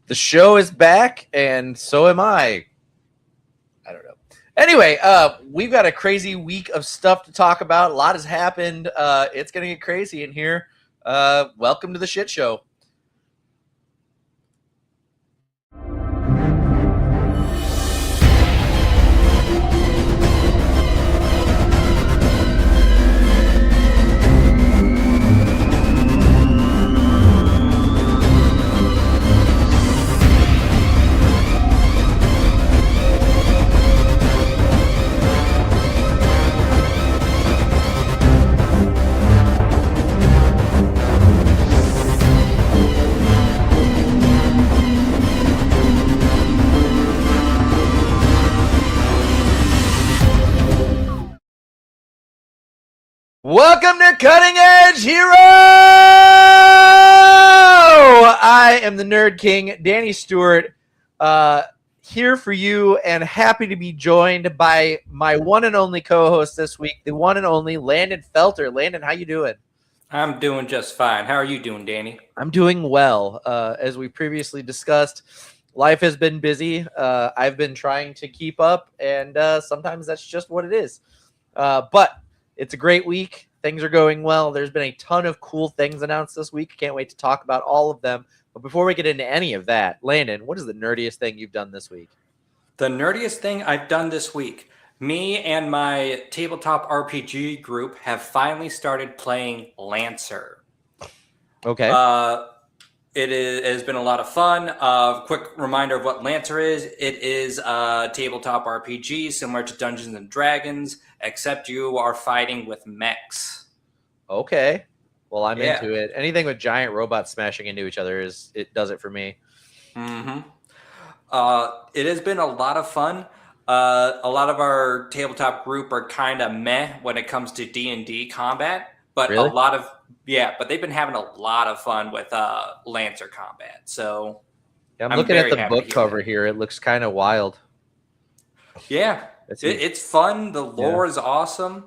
The show is back, and so am I. I don't know. Anyway, we've got a crazy week of stuff to talk about. A lot has happened. It's going to get crazy in here. Welcome to the shit show. Welcome to Cutting Edge Hero! I am the Nerd King, Danny Stewart, here for you and happy to be joined by my one and only co-host this week, the one and only Landon Felter. Landon, how you doing? I'm doing just fine. How are you doing, Danny? I'm doing well. As we previously discussed, life has been busy. I've been trying to keep up, and sometimes that's just what it is. But it's a great week. Things are going well. There's been a ton of cool things announced this week. Can't wait to talk about all of them. But before we get into any of that, Landon, what is the nerdiest thing you've done this week? The nerdiest thing I've done this week. Me and my tabletop RPG group have finally started playing Lancer. Okay. It has been a lot of fun. Quick reminder of what Lancer is. It is a tabletop RPG similar to Dungeons and Dragons, except you are fighting with mechs. Okay. Well, I'm into it. Anything with giant robots smashing into each other it does it for me. Mm-hmm. It has been a lot of fun. A lot of our tabletop group are kind of meh when it comes to D&D combat, but Really? but they've been having a lot of fun with Lancer combat. So yeah, I'm looking at the book cover here. It looks kind of wild. Yeah, it's fun. The lore is awesome.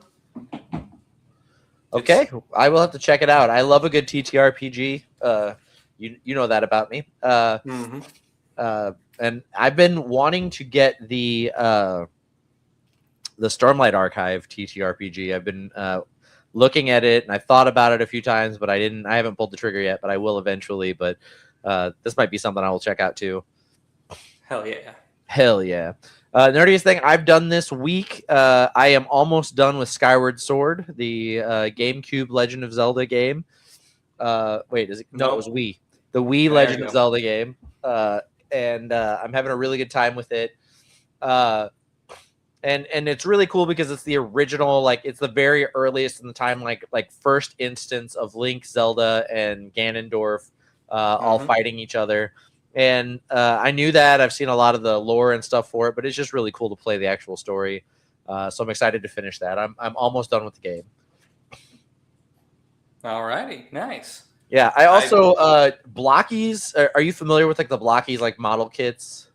Okay, I will have to check it out. I love a good TTRPG. You know that about me. And I've been wanting to get the Stormlight Archive TTRPG. I've been looking at it, and I've thought about it a few times, but I haven't pulled the trigger yet, but I will eventually. But this might be something I will check out too. Hell yeah. The nerdiest thing I've done this week, I am almost done with Skyward Sword, the GameCube Legend of Zelda game. Wait, is it? No, it was Wii. The Wii Legend of Zelda game. And I'm having a really good time with it. And it's really cool because it's the original, like it's the very earliest in the time, like first instance of Link, Zelda, and Ganondorf all fighting each other. And I knew that. I've seen a lot of the lore and stuff for it, but it's just really cool to play the actual story. So I'm excited to finish that. I'm almost done with the game. All righty, nice. Yeah, I also Blockies. Are you familiar with like the Blockies like model kits?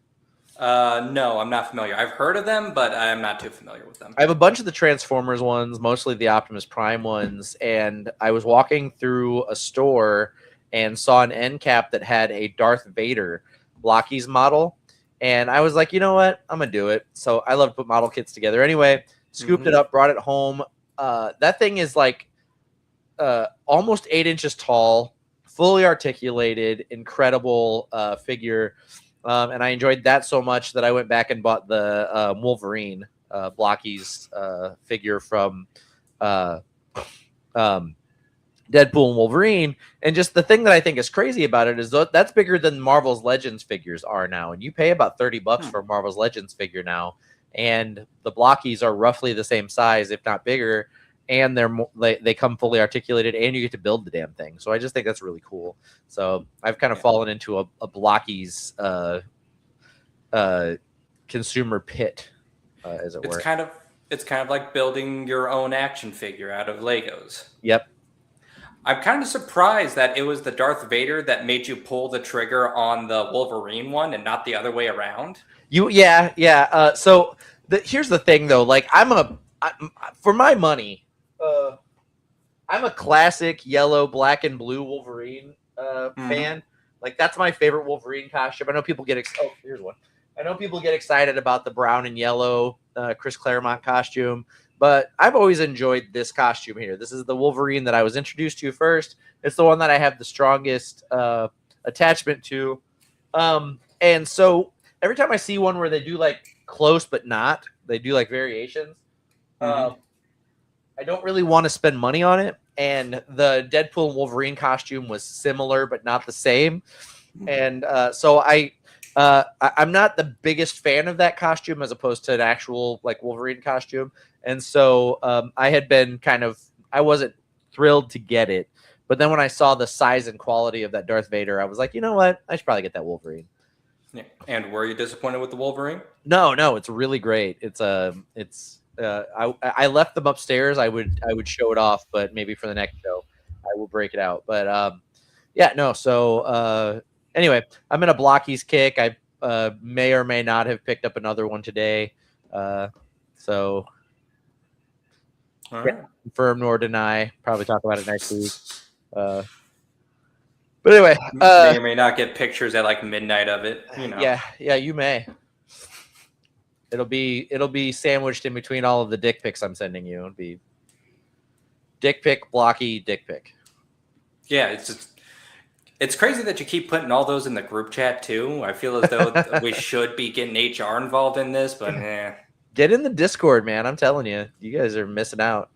No, I'm not familiar. I've heard of them, but I'm not too familiar with them. I have a bunch of the Transformers ones, mostly the Optimus Prime ones, and I was walking through a store and saw an end cap that had a Darth Vader Blockies model, and I was like, you know what, I'm gonna do it. So I love to put model kits together. Anyway, scooped it up, brought it home. That thing is like almost 8 inches tall, fully articulated, incredible figure. And I enjoyed that so much that I went back and bought the Wolverine Blockies figure from Deadpool and Wolverine. And just the thing that I think is crazy about it is that's bigger than Marvel's Legends figures are now. And you pay about $30 for Marvel's Legends figure now. And the Blockies are roughly the same size, if not bigger. And they come fully articulated, and you get to build the damn thing. So I just think that's really cool. So I've kind of fallen into a Blockies consumer pit, as it were. It's kind of like building your own action figure out of Legos. Yep. I'm kind of surprised that it was the Darth Vader that made you pull the trigger on the Wolverine one and not the other way around. So here's the thing, though. Like, for my money, I'm a classic yellow, black, and blue Wolverine fan. Like that's my favorite Wolverine costume. I know people get here's one. I know people get excited about the brown and yellow Chris Claremont costume, but I've always enjoyed this costume here. This is the Wolverine that I was introduced to first. It's the one that I have the strongest attachment to. And so every time I see one where they do like close but not, they do like variations. I don't really want to spend money on it. And the Deadpool and Wolverine costume was similar but not the same. And so I'm not the biggest fan of that costume as opposed to an actual like Wolverine costume. And so I had been I wasn't thrilled to get it. But then when I saw the size and quality of that Darth Vader, I was like, you know what? I should probably get that Wolverine. Yeah. And were you disappointed with the Wolverine? No, it's really great. I left them upstairs. I would show it off, but maybe for the next show, I will break it out. But yeah, no. So anyway, I'm in a Blockies kick. I may or may not have picked up another one today. So All right. confirm nor deny. Probably talk about it next week. But anyway, may or may not get pictures at like midnight of it. You know. Yeah, you may. It'll be sandwiched in between all of the dick pics I'm sending you. It'll be dick pic, blocky, dick pic. Yeah, it's crazy that you keep putting all those in the group chat too. I feel as though we should be getting HR involved in this, but Get in the Discord, man. I'm telling you, you guys are missing out.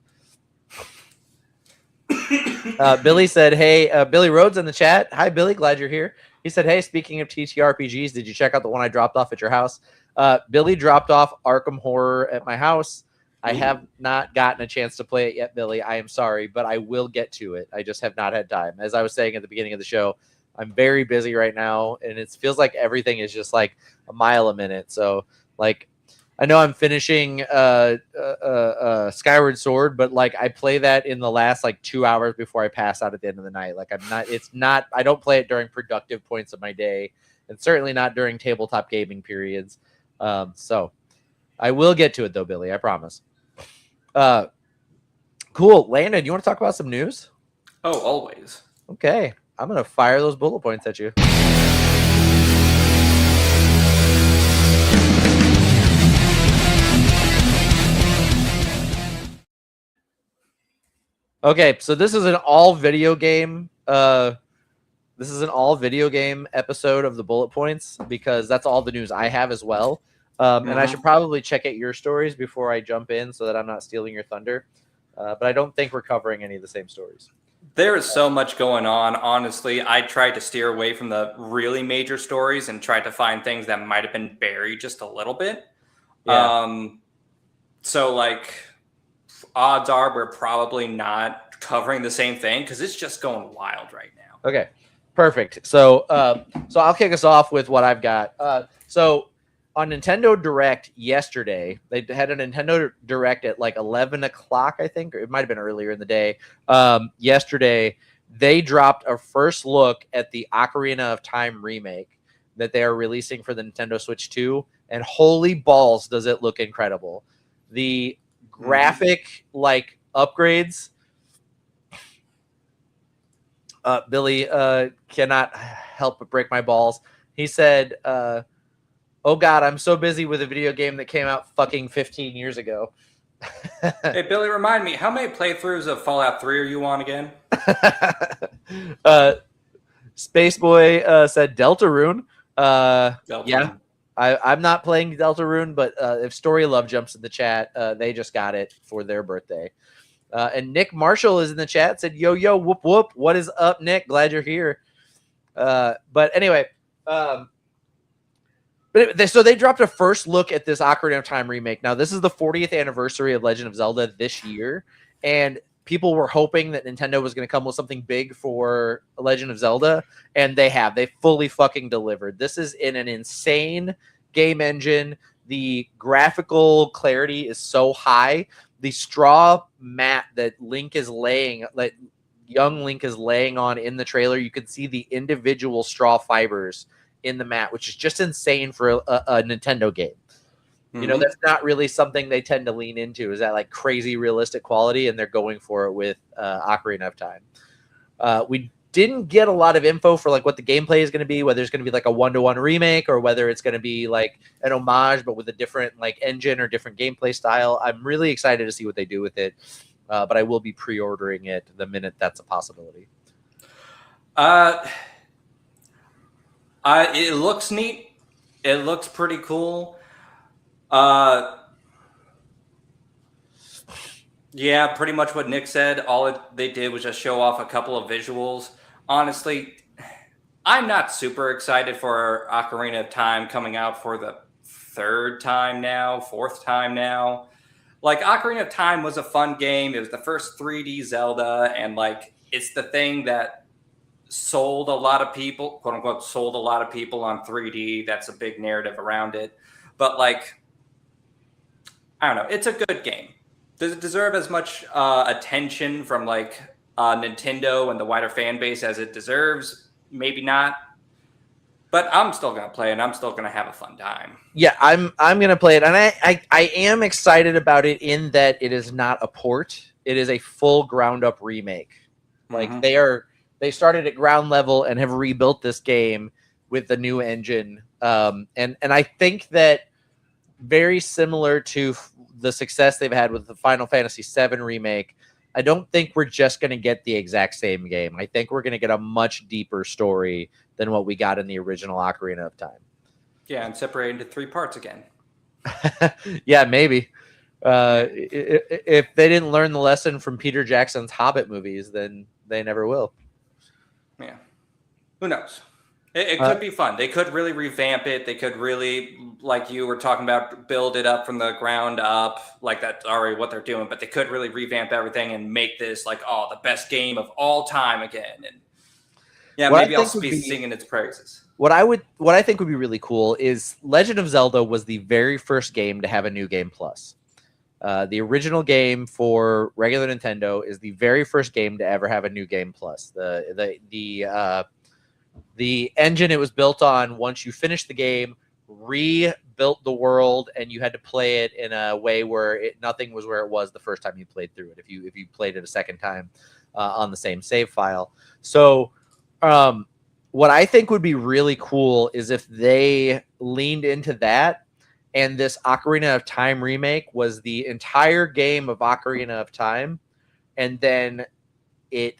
Billy said, hey, Billy Rhodes in the chat. Hi, Billy. Glad you're here. He said, hey, speaking of TTRPGs, did you check out the one I dropped off at your house? Billy dropped off Arkham Horror at my house. I have not gotten a chance to play it yet, Billy. I am sorry, but I will get to it. I just have not had time. As I was saying at the beginning of the show, I'm very busy right now, and it feels like everything is just like a mile a minute. So, like, I know I'm finishing Skyward Sword, but like I play that in the last like 2 hours before I pass out at the end of the night. Like I don't play it during productive points of my day, and certainly not during tabletop gaming periods. So I will get to it though, Billy, I promise. Cool. Landon, you want to talk about some news? Oh, always. Okay. I'm going to fire those bullet points at you. Okay, so this is an all video game. This is an all video game episode of the bullet points because that's all the news I have as well. And I should probably check out your stories before I jump in so that I'm not stealing your thunder. But I don't think we're covering any of the same stories. There is so much going on. Honestly, I tried to steer away from the really major stories and tried to find things that might have been buried just a little bit. Yeah. So like odds are we're probably not covering the same thing because it's just going wild right now. Okay, perfect. So I'll kick us off with what I've got. So on Nintendo Direct yesterday, they had a Nintendo Direct at like 11 o'clock, I think, or it might have been earlier in the day. Yesterday, they dropped a first look at the Ocarina of Time remake that they are releasing for the Nintendo Switch 2, and holy balls, does it look incredible. The graphic like upgrades. Billy cannot help but break my balls. He said, oh God, I'm so busy with a video game that came out fucking 15 years ago. Hey, Billy, remind me, how many playthroughs of Fallout 3 are you on again? Spaceboy said Deltarune. Deltarune. Yeah, I'm not playing Deltarune, but if Story Love jumps in the chat, they just got it for their birthday. And Nick Marshall is in the chat, said, yo, whoop, whoop. What is up, Nick? Glad you're here. But anyway, so they dropped a first look at this Ocarina of Time remake. Now, this is the 40th anniversary of Legend of Zelda this year, and people were hoping that Nintendo was going to come with something big for Legend of Zelda, and they have. They fully fucking delivered. This is in an insane game engine. The graphical clarity is so high. The straw mat that Link is laying, that young Link is laying on in the trailer, you can see the individual straw fibers in the mat, which is just insane for a Nintendo game. You know, that's not really something they tend to lean into, is that like crazy realistic quality, and they're going for it with Ocarina of Time. We didn't get a lot of info for like what the gameplay is going to be, whether it's going to be like a 1-to-1 remake or whether it's going to be like an homage but with a different like engine or different gameplay style. I'm really excited to see what they do with it, but I will be pre-ordering it the minute that's a possibility. It looks neat. It looks pretty cool. Yeah, pretty much what Nick said. They did was just show off a couple of visuals. Honestly, I'm not super excited for Ocarina of Time coming out for the fourth time now. Like, Ocarina of Time was a fun game. It was the first 3D Zelda, and like it's the thing that sold a lot of people, quote unquote, sold a lot of people on 3D. That's a big narrative around it. But like, I don't know. It's a good game. Does it deserve as much attention from like Nintendo and the wider fan base as it deserves? Maybe not. But I'm still gonna play it, and I'm still gonna have a fun time. Yeah, I'm gonna play it, and I am excited about it in that it is not a port; it is a full ground up remake. Like they started at ground level and have rebuilt this game with the new engine, and I think that very similar to the success they've had with the Final Fantasy VII remake. I don't think we're just going to get the exact same game. I think we're going to get a much deeper story than what we got in the original Ocarina of Time. Yeah, and separate into 3 parts again. Yeah, maybe. If they didn't learn the lesson from Peter Jackson's Hobbit movies, then they never will. Yeah. Who knows? It could be fun. They could really revamp it. They could really, like you were talking about, build it up from the ground up. Like that's already what they're doing. But they could really revamp everything and make this like, the best game of all time again. And yeah, maybe I'll be singing its praises. What I think would be really cool is Legend of Zelda was the very first game to have a New Game Plus. The original game for regular Nintendo is the very first game to ever have a New Game Plus. The engine it was built on, once you finished the game, rebuilt the world, and you had to play it in a way where nothing was where it was the first time you played through it. If you played it a second time on the same save file. So what I think would be really cool is if they leaned into that, and this Ocarina of Time remake was the entire game of Ocarina of Time, and then it,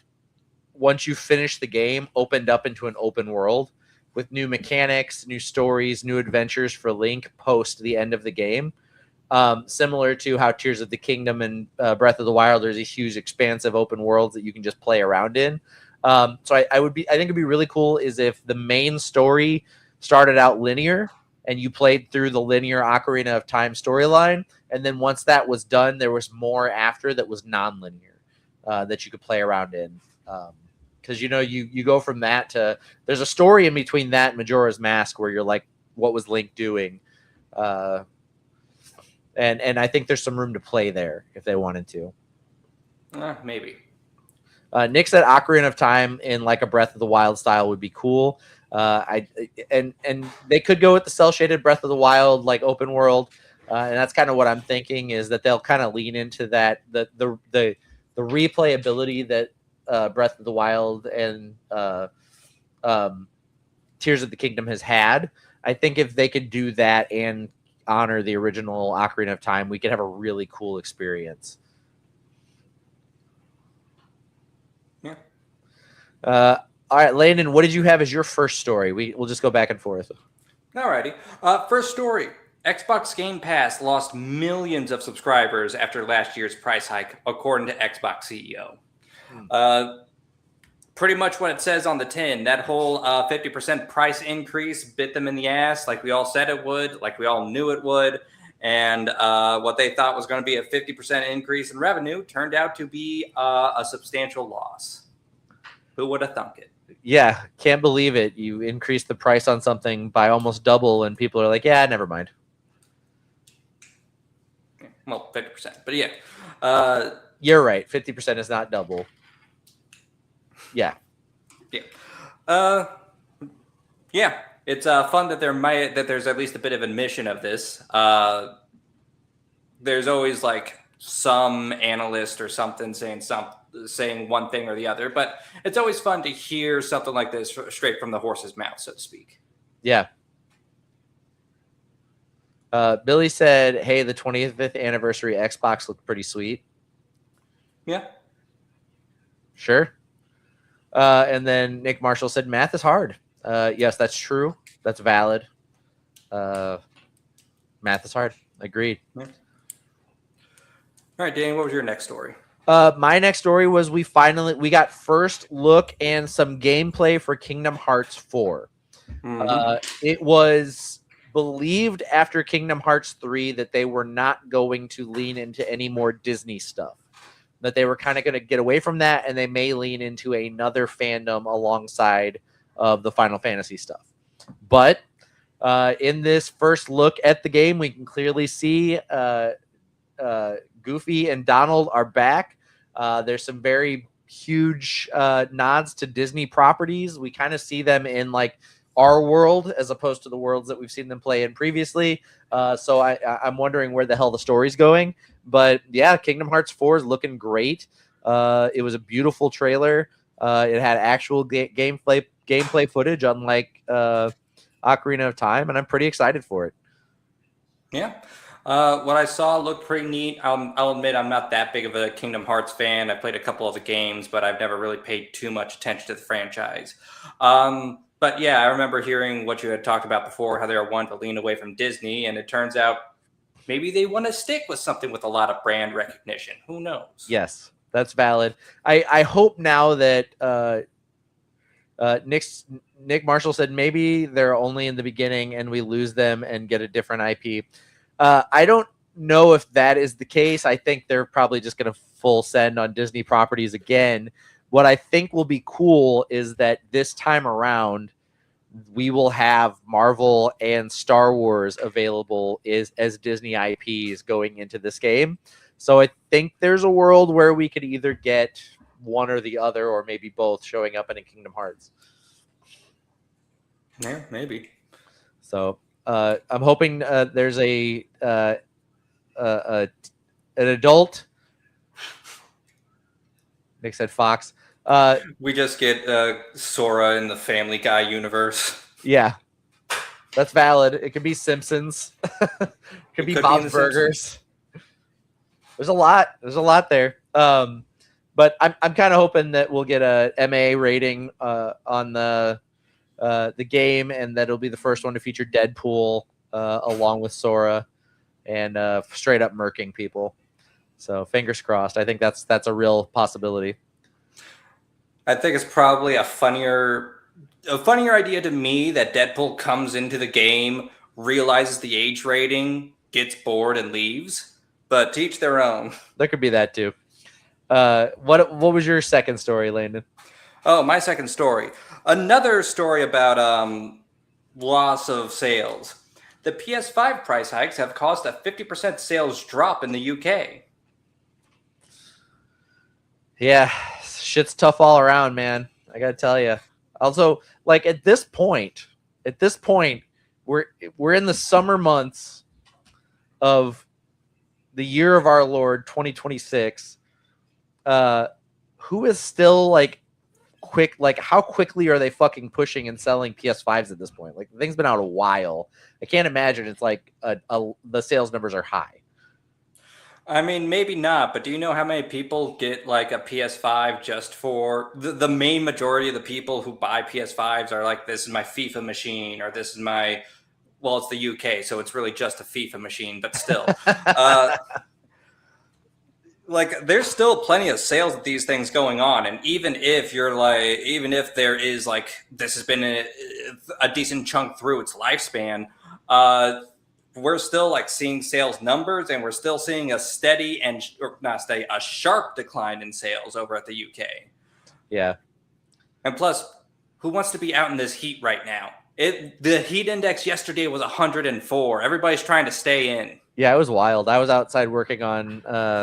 once you finish the game, opened up into an open world with new mechanics, new stories, new adventures for Link post the end of the game. Similar to how Tears of the Kingdom and Breath of the Wild, there's these huge expansive open worlds that you can just play around in. So I think it'd be really cool is if the main story started out linear and you played through the linear Ocarina of Time storyline, and then once that was done, there was more after that was non-linear that you could play around in. Because you go from that to, there's a story in between that and Majora's Mask where you're like, what was Link doing? And I think there's some room to play there if they wanted to. Maybe. Nick said Ocarina of Time in like a Breath of the Wild style would be cool. And they could go with the cell shaded Breath of the Wild like open world, and that's kind of what I'm thinking is that they'll kind of lean into that the replayability that Breath of the Wild and Tears of the Kingdom has had. I think if they could do that and honor the original Ocarina of Time, we could have a really cool experience. Yeah. All right, Landon, what did you have as your first story? We'll just go back and forth. Alrighty. First story. Xbox Game Pass lost millions of subscribers after last year's price hike, according to Xbox CEO. Pretty much what it says on the tin. That whole 50% price increase bit them in the ass like we all said it would, like we all knew it would. And what they thought was going to be a 50% increase in revenue turned out to be a substantial loss. Who would have thunk it? Yeah, can't believe it. You increase the price on something by almost double, and people are like, yeah, never mind. Well, 50%. But yeah. You're right. 50% is not double. Yeah. Yeah. Yeah. It's fun that there's at least a bit of admission of this. There's always like some analyst or something saying saying one thing or the other, but it's always fun to hear something like this straight from the horse's mouth, so to speak. Yeah. Billy said, "Hey, the 25th anniversary Xbox looked pretty sweet." Yeah. Sure. And then Nick Marshall said, "Math is hard." Yes, that's true. That's valid. Math is hard. Agreed. Yeah. All right, Danny, what was your next story? My next story was we got first look and some gameplay for Kingdom Hearts 4. It was believed after Kingdom Hearts 3 that they were not going to lean into any more Disney stuff, that they were kind of going to get away from that, and they may lean into another fandom alongside of the Final Fantasy stuff. But in this first look at the game, we can clearly see Goofy and Donald are back. There's some very huge nods to Disney properties. We kind of see them in like our world as opposed to the worlds that we've seen them play in previously. So I'm wondering where the hell the story's going. But yeah, Kingdom Hearts 4 is looking great. It was a beautiful trailer. It had actual gameplay footage, unlike Ocarina of Time, and I'm pretty excited for it. Yeah. What I saw looked pretty neat. I'll admit I'm not that big of a Kingdom Hearts fan. I played a couple of the games, but I've never really paid too much attention to the franchise. But yeah, I remember hearing what you had talked about before, how they were wanting to lean away from Disney, and it turns out maybe they want to stick with something with a lot of brand recognition. Who knows? Yes, that's valid. I hope now that Nick Marshall said maybe they're only in the beginning and we lose them and get a different IP. I don't know if that is the case. I think they're probably just going to full send on Disney properties again. What I think will be cool is that this time around, we will have Marvel and Star Wars available as Disney IPs going into this game. So I think there's a world where we could either get one or the other, or maybe both, showing up in a Kingdom Hearts. Yeah, maybe. So I'm hoping there's an adult. Nick said Fox. We just get Sora in the Family Guy universe. Yeah, that's valid. It could be Simpsons. It could be Bob's Burgers. There's a lot. There's a lot there. But I'm kind of hoping that we'll get a MA rating on the game, and that it'll be the first one to feature Deadpool along with Sora, and straight up murking people. So fingers crossed. I think that's a real possibility. I think it's probably a funnier idea to me that Deadpool comes into the game, realizes the age rating, gets bored, and leaves. But to each their own. There could be that too. What was your second story, Landon? Oh, my second story. Another story about loss of sales. The PS5 price hikes have caused a 50% sales drop in the UK. Yeah, shit's tough all around, man. I gotta tell you. Also, like at this point, we're in the summer months of the year of our Lord 2026. Who is still like quick? Like, how quickly are they fucking pushing and selling PS5s at this point? Like, the thing's been out a while. I can't imagine it's like the sales numbers are high. I mean, maybe not, but do you know how many people get like a PS5 just for the main majority of the people who buy PS5s are like, this is my FIFA machine, or this is my, well, it's the UK, so it's really just a FIFA machine, but still. Like, there's still plenty of sales of these things going on, and even if there is like, this has been a decent chunk through its lifespan, we're still like seeing sales numbers, and we're still seeing a steady a sharp decline in sales over at the UK. Yeah. And plus, who wants to be out in this heat right now? The heat index yesterday was 104. Everybody's trying to stay in. Yeah, it was wild. I was outside working on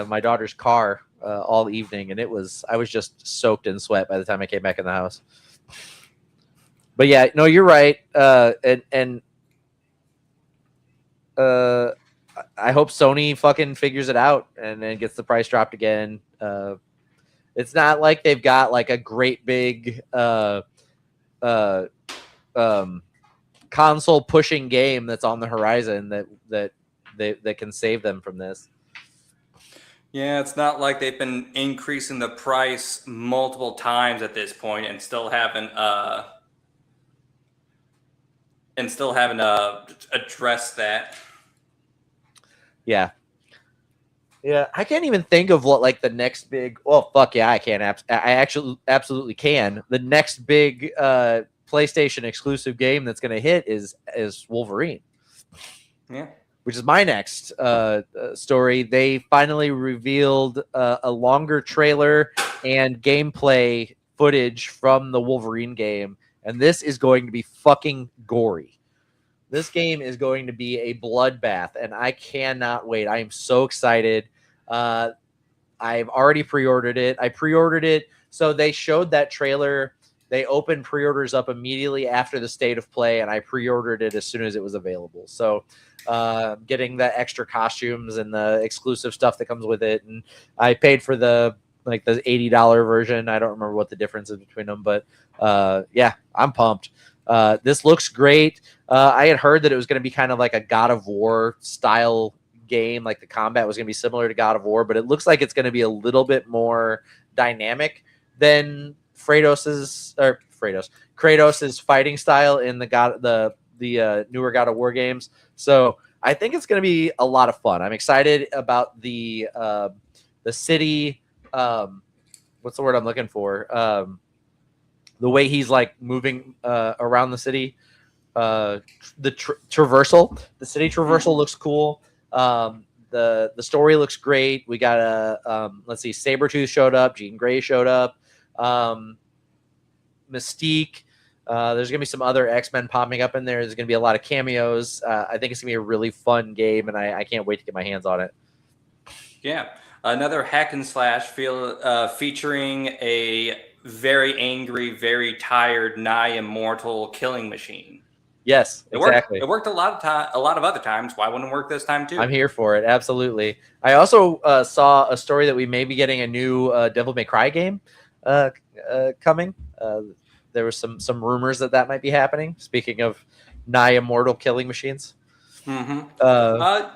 my daughter's car all evening, and I was just soaked in sweat by the time I came back in the house. But yeah, no, you're right. I hope Sony fucking figures it out and then gets the price dropped again. It's not like they've got like a great big uh, console pushing game that's on the horizon that can save them from this. Yeah, it's not like they've been increasing the price multiple times at this point and still haven't addressed that. Yeah. Yeah, I can't even think of what like the next big. Well, fuck yeah, I can. I actually absolutely can. The next big PlayStation exclusive game that's going to hit is Wolverine. Yeah, which is my next story. They finally revealed a longer trailer and gameplay footage from the Wolverine game, and this is going to be fucking gory. This game is going to be a bloodbath, and I cannot wait. I am so excited. I've already pre-ordered it. I pre-ordered it. So they showed that trailer. They opened pre-orders up immediately after the state of play, and I pre-ordered it as soon as it was available. So getting the extra costumes and the exclusive stuff that comes with it. And I paid for the $80 version. I don't remember what the difference is between them, but yeah, I'm pumped. This looks great. I had heard that it was going to be kind of like a God of War style game, like the combat was going to be similar to God of War, but it looks like it's going to be a little bit more dynamic than Kratos's fighting style in the newer God of War games. So I think it's going to be a lot of fun. I'm excited about the city. What's the word I'm looking for? The way he's like moving around the city. The traversal, the city traversal looks cool. The story looks great. We got let's see, Sabretooth showed up, Jean Grey showed up, Mystique. There's gonna be some other X-Men popping up in there. There's gonna be a lot of cameos. I think it's gonna be a really fun game, and I can't wait to get my hands on it. yeah. Another hack and slash featuring a very angry, very tired, nigh immortal killing machine. Yes, exactly. It worked a lot of other times. Why wouldn't it work this time too? I'm here for it. Absolutely. I also saw a story that we may be getting a new Devil May Cry game coming. There was some rumors that might be happening. Speaking of nigh immortal killing machines. Mm-hmm.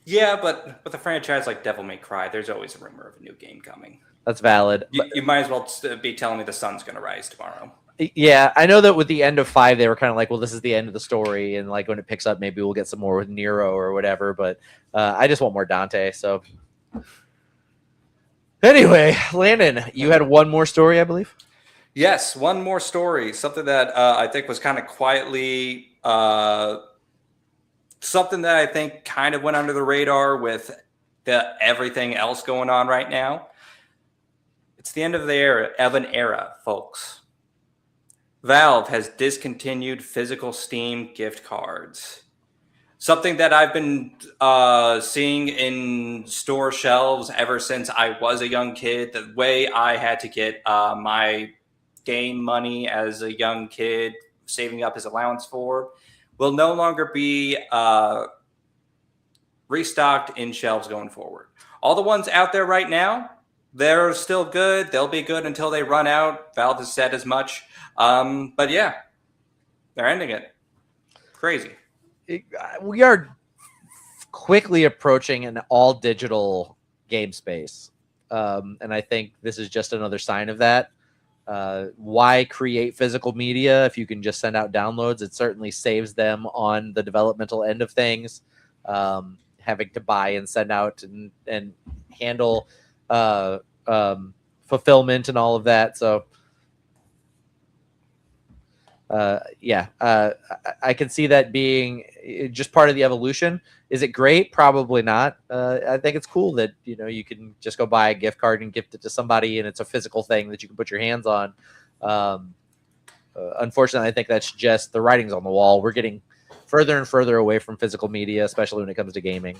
Yeah, but with a franchise like Devil May Cry, there's always a rumor of a new game coming. That's valid. You might as well be telling me the sun's going to rise tomorrow. Yeah, I know that with the end of 5, they were kind of like, well, this is the end of the story, and like when it picks up, maybe we'll get some more with Nero or whatever. But I just want more Dante. So anyway, Landon, you had one more story, I believe. Yes, one more story. Something that I think was kind of quietly, something that I think kind of went under the radar with everything else going on right now. It's the end of an era, folks. Valve has discontinued physical Steam gift cards. Something that I've been seeing in store shelves ever since I was a young kid. The way I had to get my game money as a young kid, saving up his allowance for, will no longer be restocked in shelves going forward. All the ones out there right now, they're still good. They'll be good until they run out. Valve has said as much. But yeah, they're ending it. Crazy. We are quickly approaching an all-digital game space. And I think this is just another sign of that. Why create physical media if you can just send out downloads? It certainly saves them on the developmental end of things, having to buy and send out and handle fulfillment and all of that. So I can see that being just part of the evolution. Is it great? Probably not. I think it's cool that you can just go buy a gift card and gift it to somebody, and it's a physical thing that you can put your hands on. Unfortunately, I think that's just the writing's on the wall. We're getting further and further away from physical media, especially when it comes to gaming.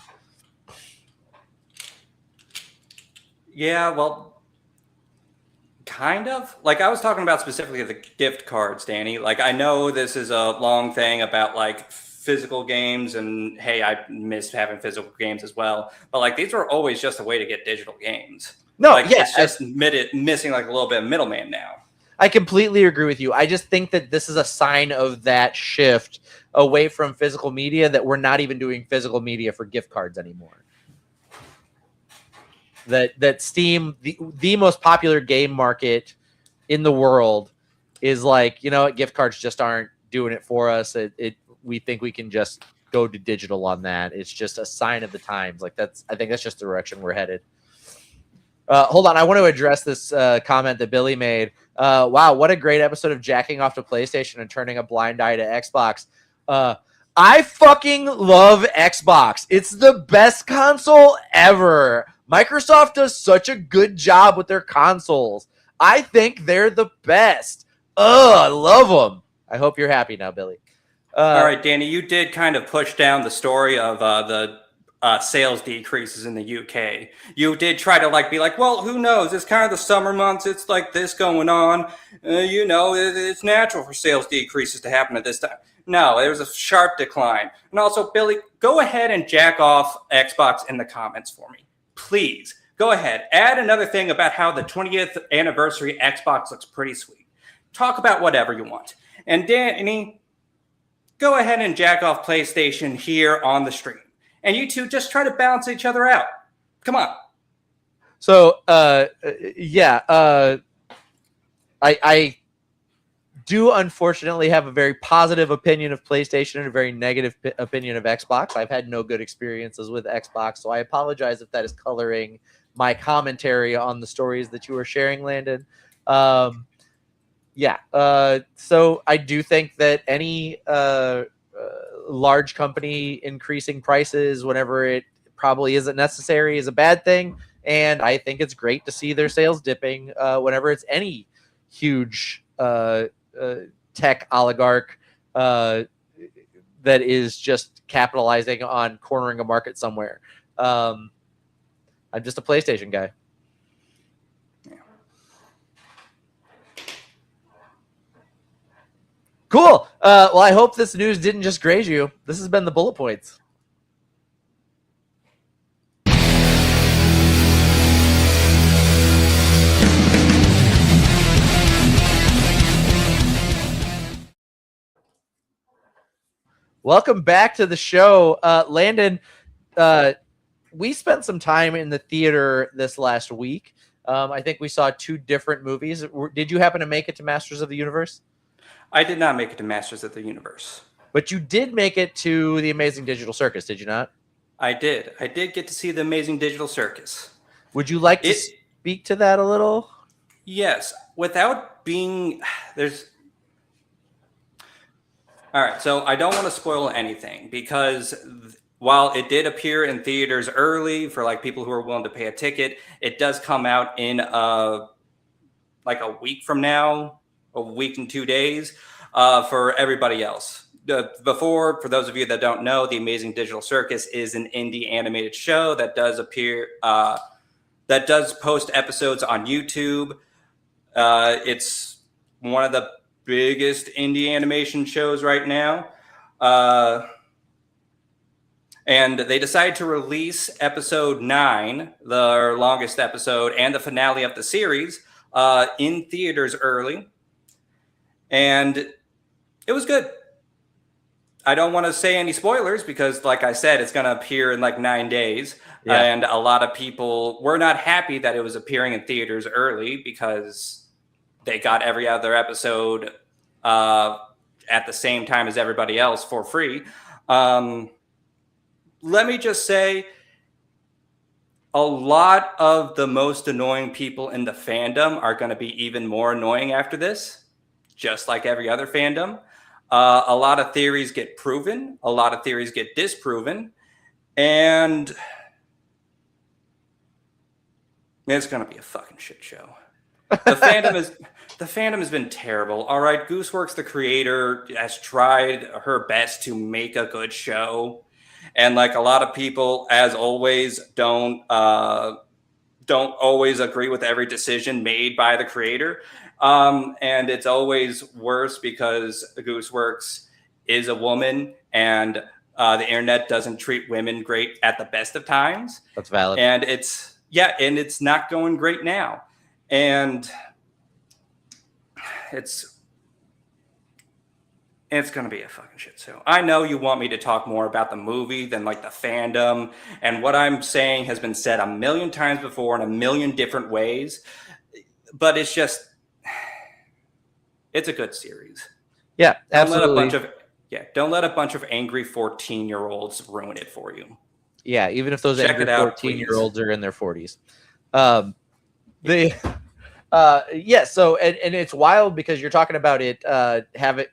Yeah, well, kind of. Like I was talking about specifically the gift cards, Danny. Like I know this is a long thing about like physical games, and hey, I miss having physical games as well. But like these were always just a way to get digital games. No, like yeah, it's just missing like a little bit of middleman now. I completely agree with you. I just think that this is a sign of that shift away from physical media, that we're not even doing physical media for gift cards anymore. That Steam, the most popular game market in the world, is like, you know what, gift cards just aren't doing it for us. We think we can just go to digital on that. It's just a sign of the times. Like I think that's just the direction we're headed. Hold on, I want to address this comment that Billy made. Wow, what a great episode of jacking off to PlayStation and turning a blind eye to Xbox. I fucking love Xbox. It's the best console ever. Microsoft does such a good job with their consoles. I think they're the best. I love them. I hope you're happy now, Billy. All right, Danny, you did kind of push down the story of the sales decreases in the UK. You did try to be like, well, who knows? It's kind of the summer months. It's like this going on. It's natural for sales decreases to happen at this time. No, there was a sharp decline. And also, Billy, go ahead and jack off Xbox in the comments for me. Please, go ahead. Add another thing about how the 20th anniversary Xbox looks pretty sweet. Talk about whatever you want. And Danny, go ahead and jack off PlayStation here on the stream. And you two just try to balance each other out. Come on. So, I do unfortunately have a very positive opinion of PlayStation and a very negative opinion of Xbox. I've had no good experiences with Xbox, so I apologize if that is coloring my commentary on the stories that you were sharing, Landon. So I do think that any large company increasing prices whenever it probably isn't necessary is a bad thing, and I think it's great to see their sales dipping whenever it's any huge tech oligarch that is just capitalizing on cornering a market somewhere. I'm just a PlayStation guy. Cool. Well, I hope this news didn't just graze you. This has been the bullet points. Welcome back to the show. Landon, we spent some time in the theater this last week. I think we saw 2 different movies. Did you happen to make it to Masters of the Universe? I did not make it to Masters of the Universe. But you did make it to the Amazing Digital Circus, did you not? I did. I did get to see the Amazing Digital Circus. Would you like to speak to that a little? Yes. Without being... All right, so I don't want to spoil anything because while it did appear in theaters early for people who are willing to pay a ticket, it does come out in a week from now, a week and 2 days for everybody else. For those of you that don't know, the Amazing Digital Circus is an indie animated show that does post episodes on YouTube. It's one of the biggest indie animation shows right now. And they decided to release episode 9, their longest episode, and the finale of the series in theaters early. And it was good. I don't want to say any spoilers because, like I said, it's going to appear in 9 days. Yeah. And a lot of people were not happy that it was appearing in theaters early because they got every other episode at the same time as everybody else for free. Let me just say, a lot of the most annoying people in the fandom are going to be even more annoying after this, just like every other fandom. A lot of theories get proven. A lot of theories get disproven. And it's going to be a fucking shit show. The fandom has been terrible. All right, Gooseworks, the creator, has tried her best to make a good show. And a lot of people, as always, don't always agree with every decision made by the creator. And it's always worse because Gooseworks is a woman and the internet doesn't treat women great at the best of times. That's valid. And it's Yeah, and it's not going great now. And it's going to be a fucking shit show. I know you want me to talk more about the movie than like the fandom, and what I'm saying has been said a million times before in a million different ways, but it's just, it's a good series. Yeah, Don't let a absolutely. bunch of angry 14-year-olds ruin it for you. Yeah, even if those Check angry it out, 14-year-olds please. are in their 40s. They yeah, so and it's wild because you're talking about it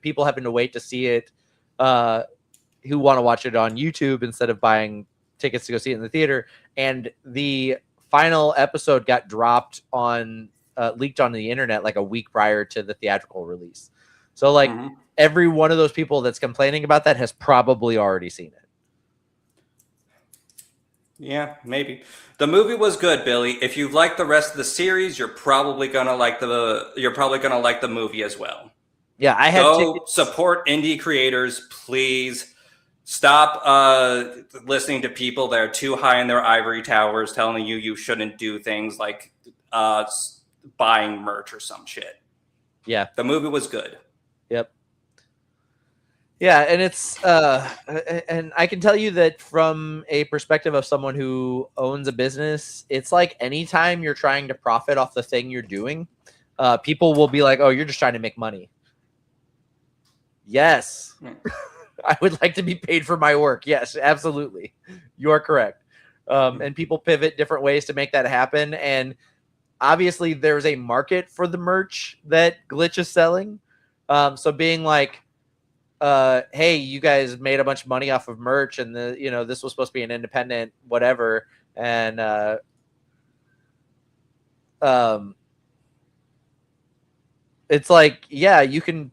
people having to wait to see it who want to watch it on YouTube instead of buying tickets to go see it in the theater, and the final episode got dropped on leaked on the internet like a week prior to the theatrical release. So like every one of those people that's complaining about that has probably already seen it. Yeah, maybe. The movie was good, Billy. If you like the rest of the series, you're probably gonna like the movie as well. Yeah, I have Go tickets. support indie creators, please. Stop listening to people that are too high in their ivory towers telling you shouldn't do things like buying merch or some shit. Yeah. The movie was good. Yep. Yeah, and it's and I can tell you that from a perspective of someone who owns a business, it's like anytime you're trying to profit off the thing you're doing, people will be like, "Oh, you're just trying to make money." Yes. I would like to be paid for my work. Yes, absolutely. You are correct. And people pivot different ways to make that happen. And obviously, there's a market for the merch that Glitch is selling. So being like, hey, you guys made a bunch of money off of merch, and this was supposed to be an independent whatever, and it's like, yeah, you can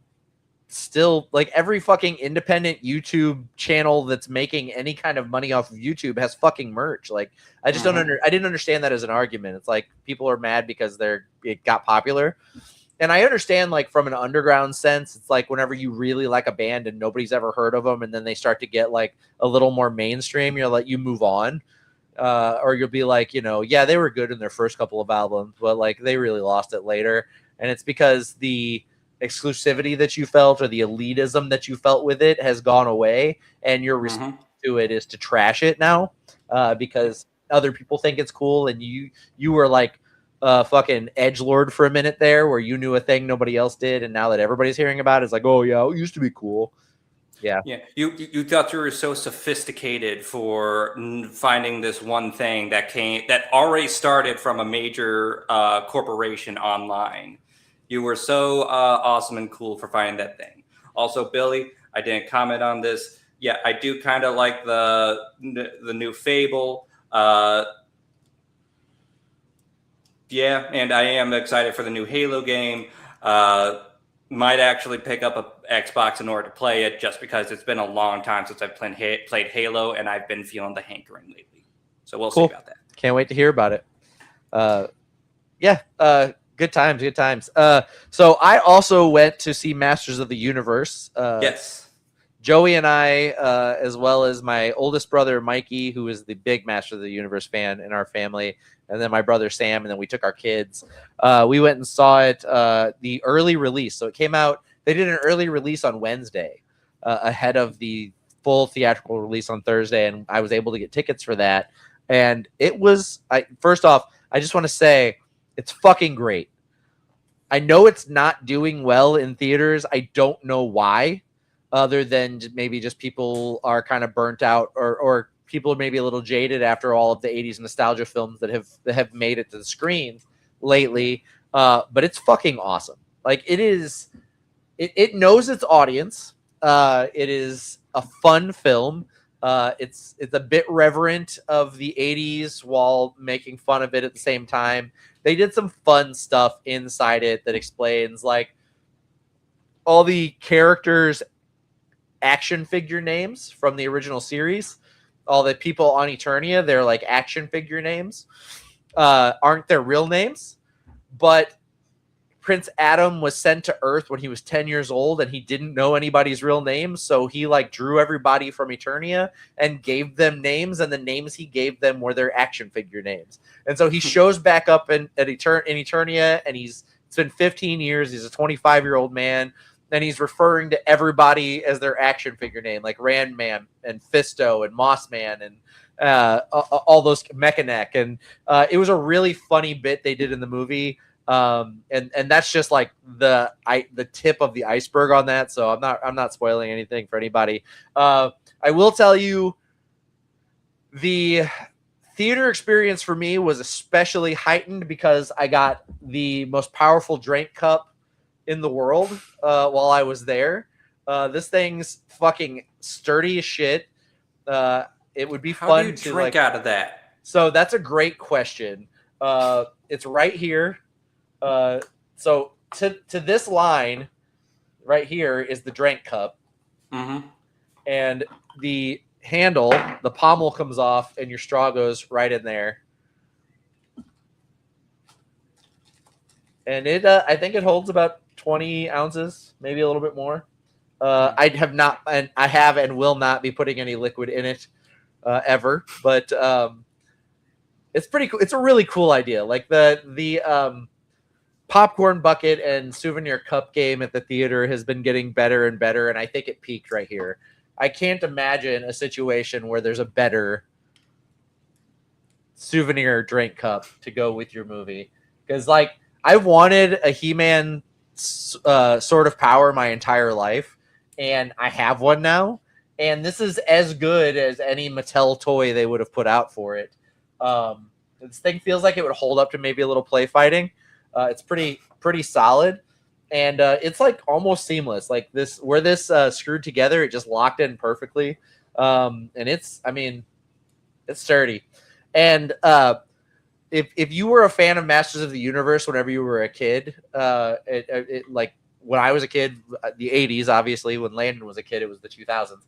still, like, every fucking independent YouTube channel that's making any kind of money off of YouTube has fucking merch. Like, I just I didn't understand that as an argument. It's like people are mad because it got popular. And I understand, like, from an underground sense, it's like whenever you really like a band and nobody's ever heard of them, and then they start to get like a little more mainstream, you move on, or you'll be like, yeah, they were good in their first couple of albums, but like they really lost it later, and it's because the exclusivity that you felt or the elitism that you felt with it has gone away, and your response to it is to trash it now, because other people think it's cool, and you were like fucking edgelord for a minute there, where you knew a thing nobody else did, and now that everybody's hearing about it, it's like, oh yeah, it used to be cool. Yeah. You thought you were so sophisticated for finding this one thing that already started from a major corporation online. You were so awesome and cool for finding that thing. Also, Billy, I didn't comment on this. Yeah, I do kind of like the new Fable. Yeah, and I am excited for the new Halo game. Might actually pick up a Xbox in order to play it, just because it's been a long time since I've played Halo, and I've been feeling the hankering lately. So we'll see about that. Can't wait to hear about it. Good times, good times. So I also went to see Masters of the Universe. Yes. Joey and I, as well as my oldest brother, Mikey, who is the big Master of the Universe fan in our family, and then my brother, Sam, and then we took our kids. We went and saw it, the early release. So it came out, they did an early release on Wednesday ahead of the full theatrical release on Thursday, and I was able to get tickets for that. And it was, first off, I just want to say, it's fucking great. I know it's not doing well in theaters. I don't know why, other than maybe just people are kind of burnt out, or people are maybe a little jaded after all of the 80s nostalgia films that have made it to the screen lately. But it's fucking awesome. Like, it knows its audience. It is a fun film. It's a bit reverent of the 80s while making fun of it at the same time. They did some fun stuff inside it that explains, like, all the characters' action figure names from the original series. All the people on Eternia, they're like action figure names, aren't their real names, but Prince Adam was sent to Earth when he was 10 years old and he didn't know anybody's real names. So he like drew everybody from Eternia and gave them names, and the names he gave them were their action figure names. And so he shows back up in Eternia, and it's been 15 years. He's a 25-year-old man, and he's referring to everybody as their action figure name, like Randman and Fisto and Mossman and all those Mechaneck. And it was a really funny bit they did in the movie. And that's just like the tip of the iceberg on that. So I'm not spoiling anything for anybody. I will tell you, the theater experience for me was especially heightened because I got the most powerful drink cup in the world while I was there. This thing's fucking sturdy as shit. It would be How fun do you to drink out of that? So that's a great question. It's right here. So to this line right here is the drink cup, and the handle, the pommel comes off, and your straw goes right in there. And I think it holds about 20 ounces, maybe a little bit more. I have and will not be putting any liquid in it ever, but it's pretty cool. It's a really cool idea. Like the popcorn bucket and souvenir cup game at the theater has been getting better and better, and I think it peaked right here. I can't imagine a situation where there's a better souvenir drink cup to go with your movie. Because, like, I've wanted a He-Man sort of power my entire life, and I have one now. And this is as good as any Mattel toy they would have put out for it. This thing feels like it would hold up to maybe a little play fighting. It's pretty solid. And it's like almost seamless. Like where this screwed together, it just locked in perfectly. And it's sturdy. And if you were a fan of Masters of the Universe whenever you were a kid, like when I was a kid, the 80s, obviously, when Landon was a kid, it was the 2000s.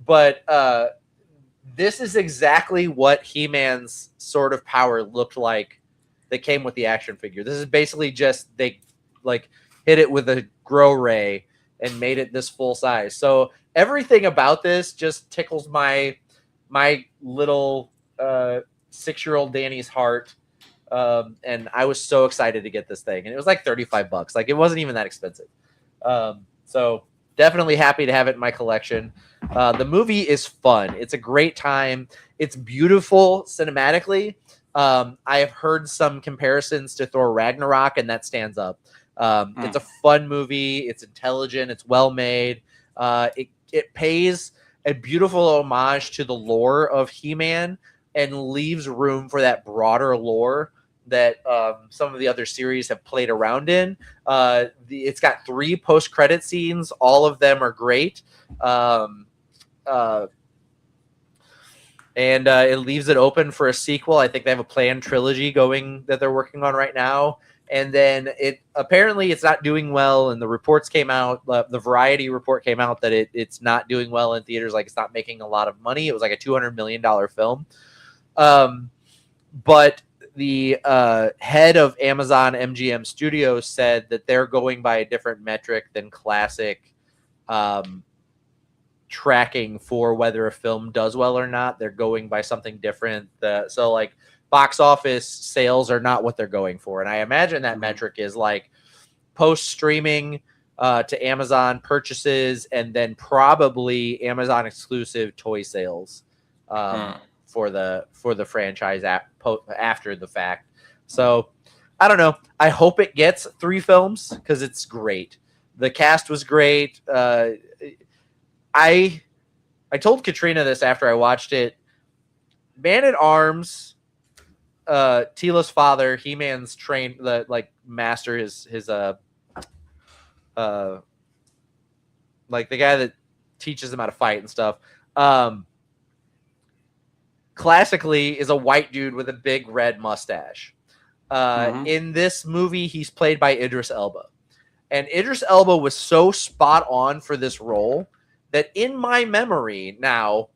But this is exactly what He-Man's sort of power looked like that came with the action figure. This is basically just they like hit it with a grow ray and made it this full size. So everything about this just tickles my little 6-year-old Danny's heart. And I was so excited to get this thing. And it was like $35. Like, it wasn't even that expensive. So definitely happy to have it in my collection. The movie is fun. It's a great time. It's beautiful cinematically. I have heard some comparisons to Thor Ragnarok, and that stands up. It's a fun movie. It's intelligent. It's well made. It pays a beautiful homage to the lore of He-Man and leaves room for that broader lore that some of the other series have played around in. It's got 3 post-credit scenes. All of them are great. And it leaves it open for a sequel. I think they have a planned trilogy going that they're working on right now. And then apparently it's not doing well, and the reports came out. The Variety report came out that it's not doing well in theaters. Like, it's not making a lot of money. It was like a $200 million film. But the head of Amazon MGM Studios said that they're going by a different metric than classic tracking for whether a film does well or not. They're going by something different. So like box office sales are not what they're going for. And I imagine that metric is like post streaming to Amazon purchases, and then probably Amazon exclusive toy sales for the franchise after the fact. So I don't know. I hope it gets 3 films because it's great. The cast was great. I told Katrina this after I watched it. Man-at-Arms, Tila's father, He-Man's master, his like the guy that teaches him how to fight and stuff. Classically is a white dude with a big red mustache. In this movie, he's played by Idris Elba. And Idris Elba was so spot on for this role that in my memory now,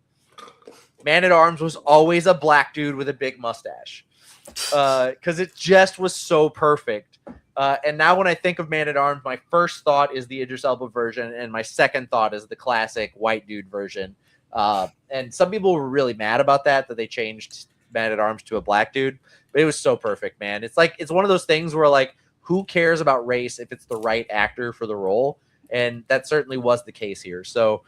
Man-at-Arms was always a black dude with a big mustache. Because it just was so perfect And now when I think of Man-at-Arms, my first thought is the Idris Elba version, and my second thought is the classic white dude version. And some people were really mad about that they changed Man-at-Arms to a black dude, but it was so perfect, man. It's like it's one of those things where like who cares about race if it's the right actor for the role, and that certainly was the case here. So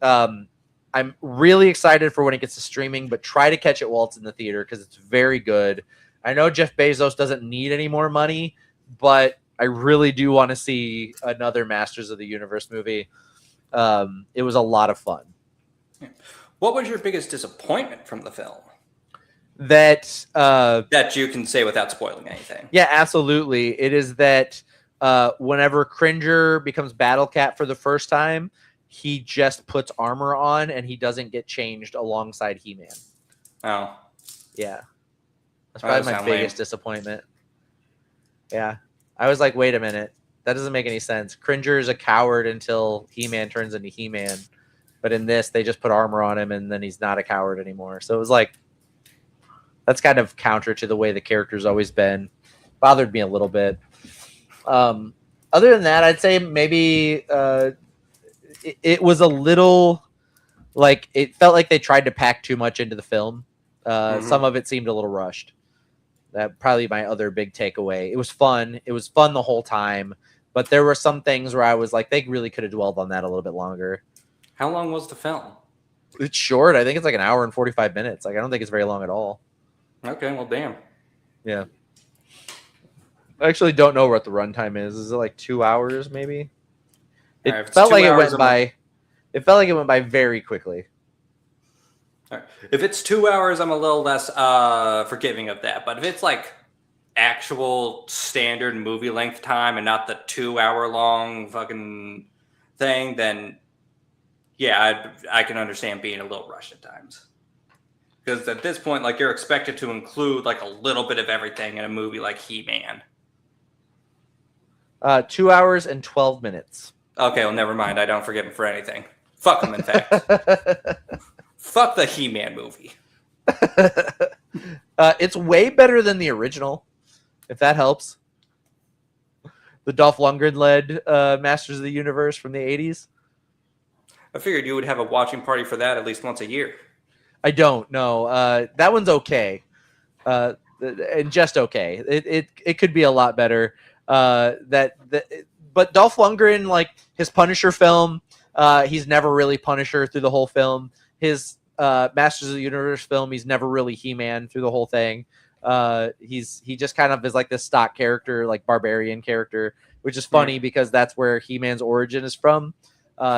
I'm really excited for when it gets to streaming, but try to catch it while it's in the theater because it's very good. I know Jeff Bezos doesn't need any more money, but I really do want to see another Masters of the Universe movie. It was a lot of fun. What was your biggest disappointment from the film? That you can say without spoiling anything. Yeah, absolutely. It is that whenever Cringer becomes Battle Cat for the first time, he just puts armor on and he doesn't get changed alongside He-Man. Oh. Yeah. That's probably my biggest disappointment. Yeah. I was like, wait a minute. That doesn't make any sense. Cringer is a coward until He-Man turns into He-Man. But in this, they just put armor on him and then he's not a coward anymore. So it was like, that's kind of counter to the way the character's always been. Bothered me a little bit. Other than that, I'd say maybe it was a little like it felt like they tried to pack too much into the film. Some of it seemed a little rushed. That probably my other big takeaway. It was fun. It was fun the whole time, but there were some things where I was like, they really could have dwelled on that a little bit longer. How long was the film? It's short. I think it's like an hour and 45 minutes. Like I don't think it's very long at all. Okay, well, damn. Yeah. I actually don't know what the runtime is. Is it like 2 hours, maybe? It felt like it went by. It felt like it went by very quickly. All right. If it's 2 hours, I'm a little less forgiving of that. But if it's like actual standard movie length time and not the 2 hour long fucking thing, then yeah, I can understand being a little rushed at times. Because at this point, like you're expected to include like a little bit of everything in a movie like He-Man. 2 hours and 12 minutes. Okay, well, never mind. I don't forgive him for anything. Fuck him, in fact. Fuck the He-Man movie. It's way better than the original, if that helps. The Dolph Lundgren-led Masters of the Universe from the 80s. I figured you would have a watching party for that at least once a year. I don't know. That one's okay, and just okay. It could be a lot better. But Dolph Lundgren, like his Punisher film, he's never really Punisher through the whole film. His Masters of the Universe film, he's never really He-Man through the whole thing. He just kind of is like this stock character, like barbarian character, which is funny because that's where He-Man's origin is from.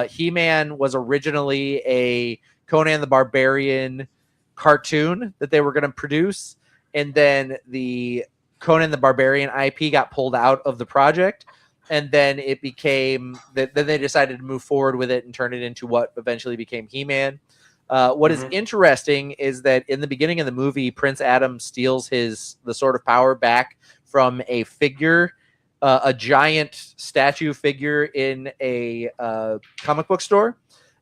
He-Man was originally a Conan the Barbarian cartoon that they were going to produce, and then the Conan the Barbarian IP got pulled out of the project, and then it became then they decided to move forward with it and turn it into what eventually became He-Man. What is interesting is that in the beginning of the movie, Prince Adam steals the Sword of Power back from a figure, a giant statue figure in a comic book store.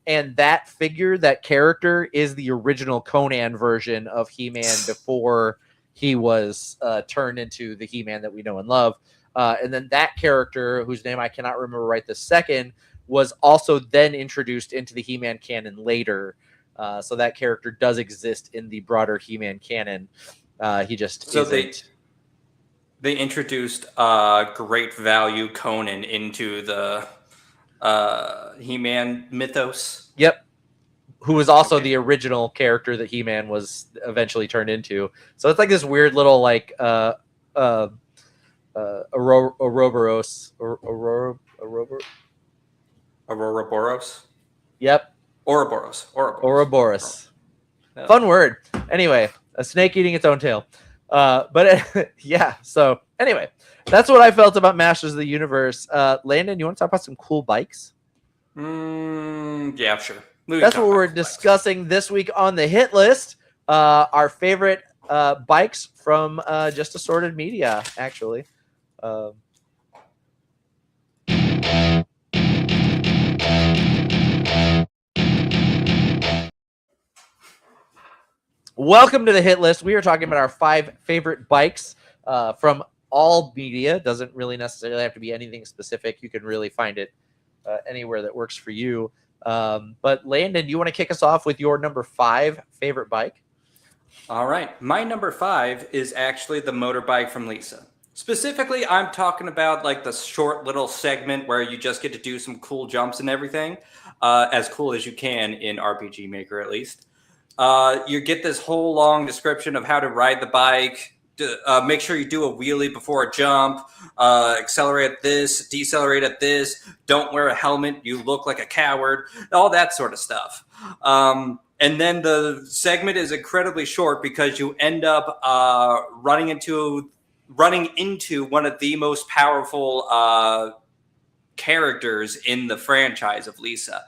And that figure, that character, is the original Conan version of He-Man before he was turned into the He-Man that we know and love. And then that character, whose name I cannot remember right this second, was also then introduced into the He-Man canon later. So that character does exist in the broader He-Man canon. He just isn't. They introduced great value Conan into the He-Man mythos. Yep. Who was also the original character that He-Man was eventually turned into. So it's like this weird little like Ouroboros. Ouroboros? Yep. Ouroboros. No. Fun word. Anyway, a snake eating its own tail. But yeah, so anyway, that's what I felt about Masters of the Universe. Landon, you want to talk about some cool bikes? Yeah, sure. That's what we're discussing this week on the hit list. Our favorite bikes from Just Assorted Media, actually. Welcome to the hit list. We are talking about our 5 favorite bikes from all media. Doesn't really necessarily have to be anything specific. You can really find it anywhere that works for you. But Landon, do you want to kick us off with your number 5 favorite bike? All right. My number 5 is actually the motorbike from Lisa. Specifically, I'm talking about like the short little segment where you just get to do some cool jumps and everything, as cool as you can in RPG Maker at least. You get this whole long description of how to ride the bike, make sure you do a wheelie before a jump, accelerate at this, decelerate at this, don't wear a helmet, you look like a coward, all that sort of stuff. And then the segment is incredibly short because you end up running into one of the most powerful characters in the franchise of Lisa.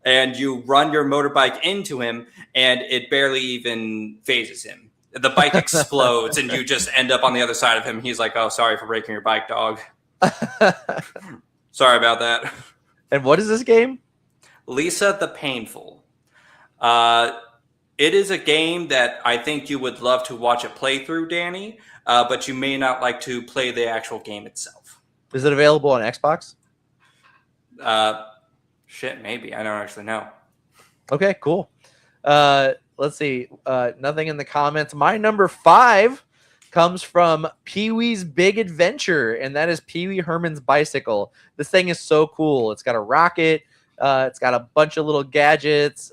And you run your motorbike into him, and it barely even phases him. The bike explodes, and you just end up on the other side of him. He's like, "Oh, sorry for breaking your bike, dog. Sorry about that." And what is this game? Lisa the Painful. It is a game that I think you would love to watch a playthrough, Danny, but you may not like to play the actual game itself. Is it available on Xbox? Shit, maybe. I don't actually know. Okay, cool. Let's see. Nothing in the comments. My number 5 comes from Pee-wee's Big Adventure, and that is Pee-wee Herman's bicycle. This thing is so cool. It's got a rocket. It's got a bunch of little gadgets.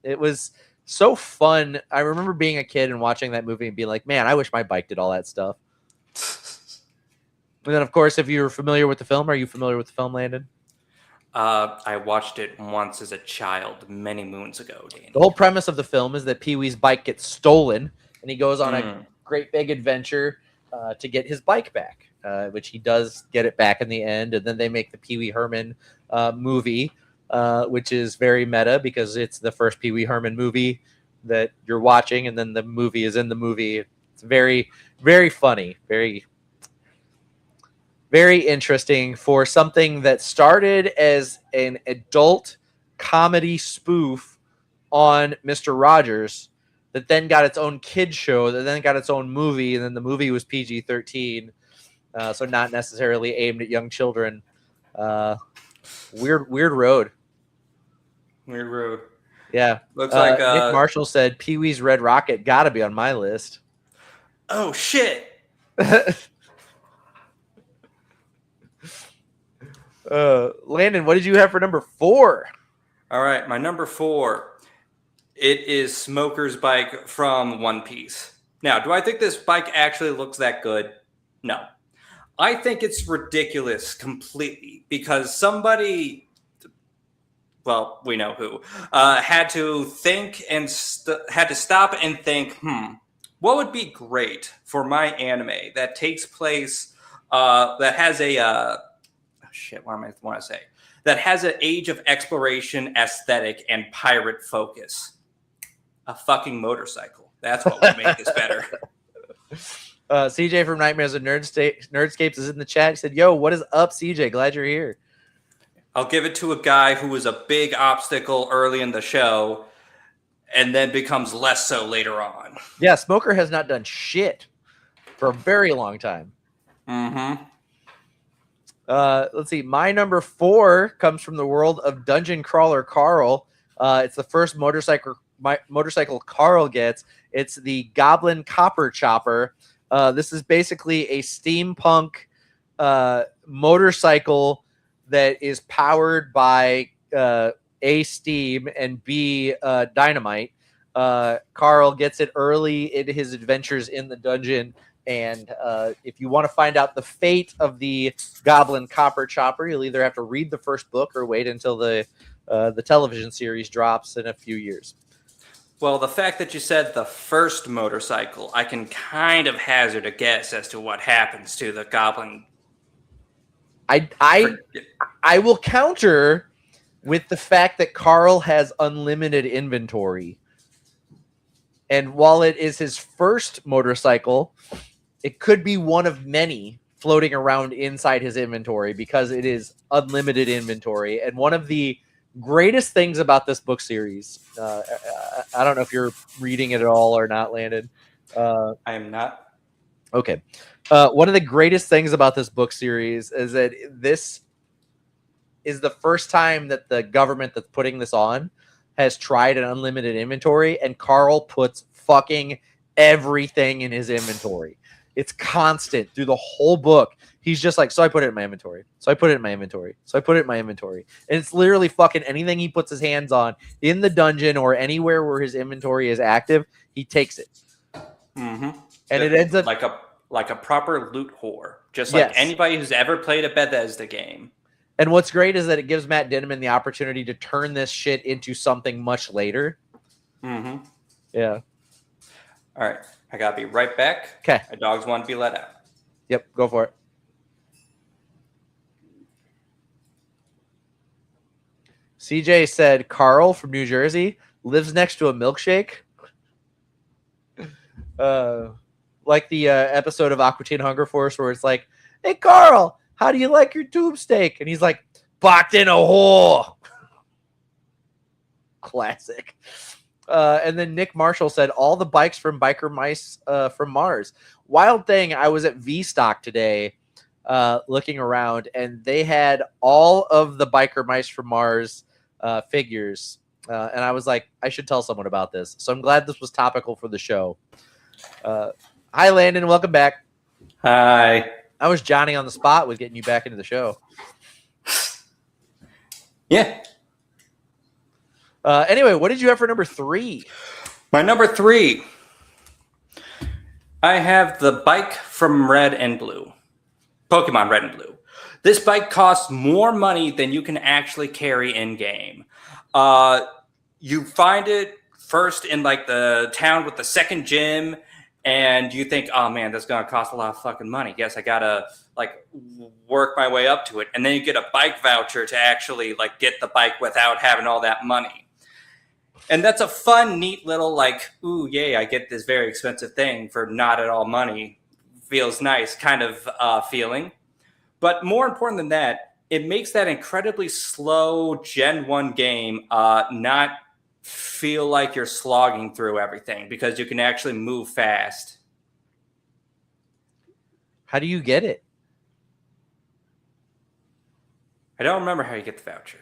It was so fun. I remember being a kid and watching that movie and being like, man, I wish my bike did all that stuff. And then, of course, if you're familiar with the film, are you familiar with the film, Landon? I watched it once as a child many moons ago, Danny. The whole premise of the film is that Pee-wee's bike gets stolen, and he goes on a great big adventure to get his bike back, which he does get it back in the end. And then they make the Pee-wee Herman movie, which is very meta because it's the first Pee-wee Herman movie that you're watching, and then the movie is in the movie. It's very, very funny, very, very interesting for something that started as an adult comedy spoof on Mr. Rogers that then got its own kids show, that then got its own movie, and then the movie was PG-13, so not necessarily aimed at young children. Weird road. Weird road. Yeah. Looks like Nick Marshall said Pee-wee's Red Rocket got to be on my list. Oh, shit. Landon, what did you have for number 4? All right, my number 4. It is Smoker's bike from One Piece. Now, do I think this bike actually looks that good? No. I think it's ridiculous completely because somebody, well, we know who, had to think and had to stop and think, what would be great for my anime that takes place, that has a, that has an age of exploration, aesthetic, and pirate focus. A fucking motorcycle. That's what would make this better. CJ from Nightmares of Nerdscapes is in the chat. He said, yo, what is up, CJ? Glad you're here. I'll give it to a guy who was a big obstacle early in the show and then becomes less so later on. Yeah, Smoker has not done shit for a very long time. Mm-hmm. Let's see. My number 4 comes from the world of Dungeon Crawler Carl. It's the first motorcycle Carl gets. It's the Goblin Copper Chopper. This is basically a steampunk motorcycle that is powered by A, steam, and B, dynamite. Carl gets it early in his adventures in the dungeon. And if you want to find out the fate of the Goblin Copper Chopper, you'll either have to read the first book or wait until the television series drops in a few years. Well, the fact that you said the first motorcycle, I can kind of hazard a guess as to what happens to the Goblin. I will counter with the fact that Carl has unlimited inventory. And while it is his first motorcycle, it could be one of many floating around inside his inventory because it is unlimited inventory. And one of the greatest things about this book series, I don't know if you're reading it at all or not, Landon. I am not. Okay. One of the greatest things about this book series is that this is the first time that the government that's putting this on has tried an unlimited inventory, and Carl puts fucking everything in his inventory. It's constant through the whole book. He's just like, so I put it in my inventory. So I put it in my inventory. So I put it in my inventory. And it's literally fucking anything he puts his hands on in the dungeon or anywhere where his inventory is active, he takes it. Mm-hmm. And it ends up like a proper loot whore, just like anybody who's ever played a Bethesda game. And what's great is that it gives Matt Dinneman the opportunity to turn this shit into something much later. Mm-hmm. Yeah. All right. I got to be right back. Okay. My dogs want to be let out. Yep. Go for it. CJ said Carl from New Jersey lives next to a milkshake. Like the episode of Aqua Teen Hunger Force where it's like, hey, Carl, how do you like your tube steak? And he's like, backed in a hole. Classic. And then Nick Marshall said, all the bikes from Biker Mice from Mars. Wild thing, I was at V-Stock today looking around, and they had all of the Biker Mice from Mars figures. And I was like, I should tell someone about this. So I'm glad this was topical for the show. Hi, Landon. Welcome back. Hi. I was Johnny on the spot with getting you back into the show. Yeah. Anyway, what did you have for number 3? My number 3. I have the bike from Red and Blue. Pokemon Red and Blue. This bike costs more money than you can actually carry in-game. You find it first in like the town with the second gym, and you think, oh man, that's going to cost a lot of fucking money. Guess I got to like work my way up to it. And then you get a bike voucher to actually like get the bike without having all that money. And that's a fun, neat little like, ooh, yay, I get this very expensive thing for not at all money. Feels nice kind of feeling. But more important than that, it makes that incredibly slow Gen 1 game not feel like you're slogging through everything because you can actually move fast. How do you get it? I don't remember how you get the voucher.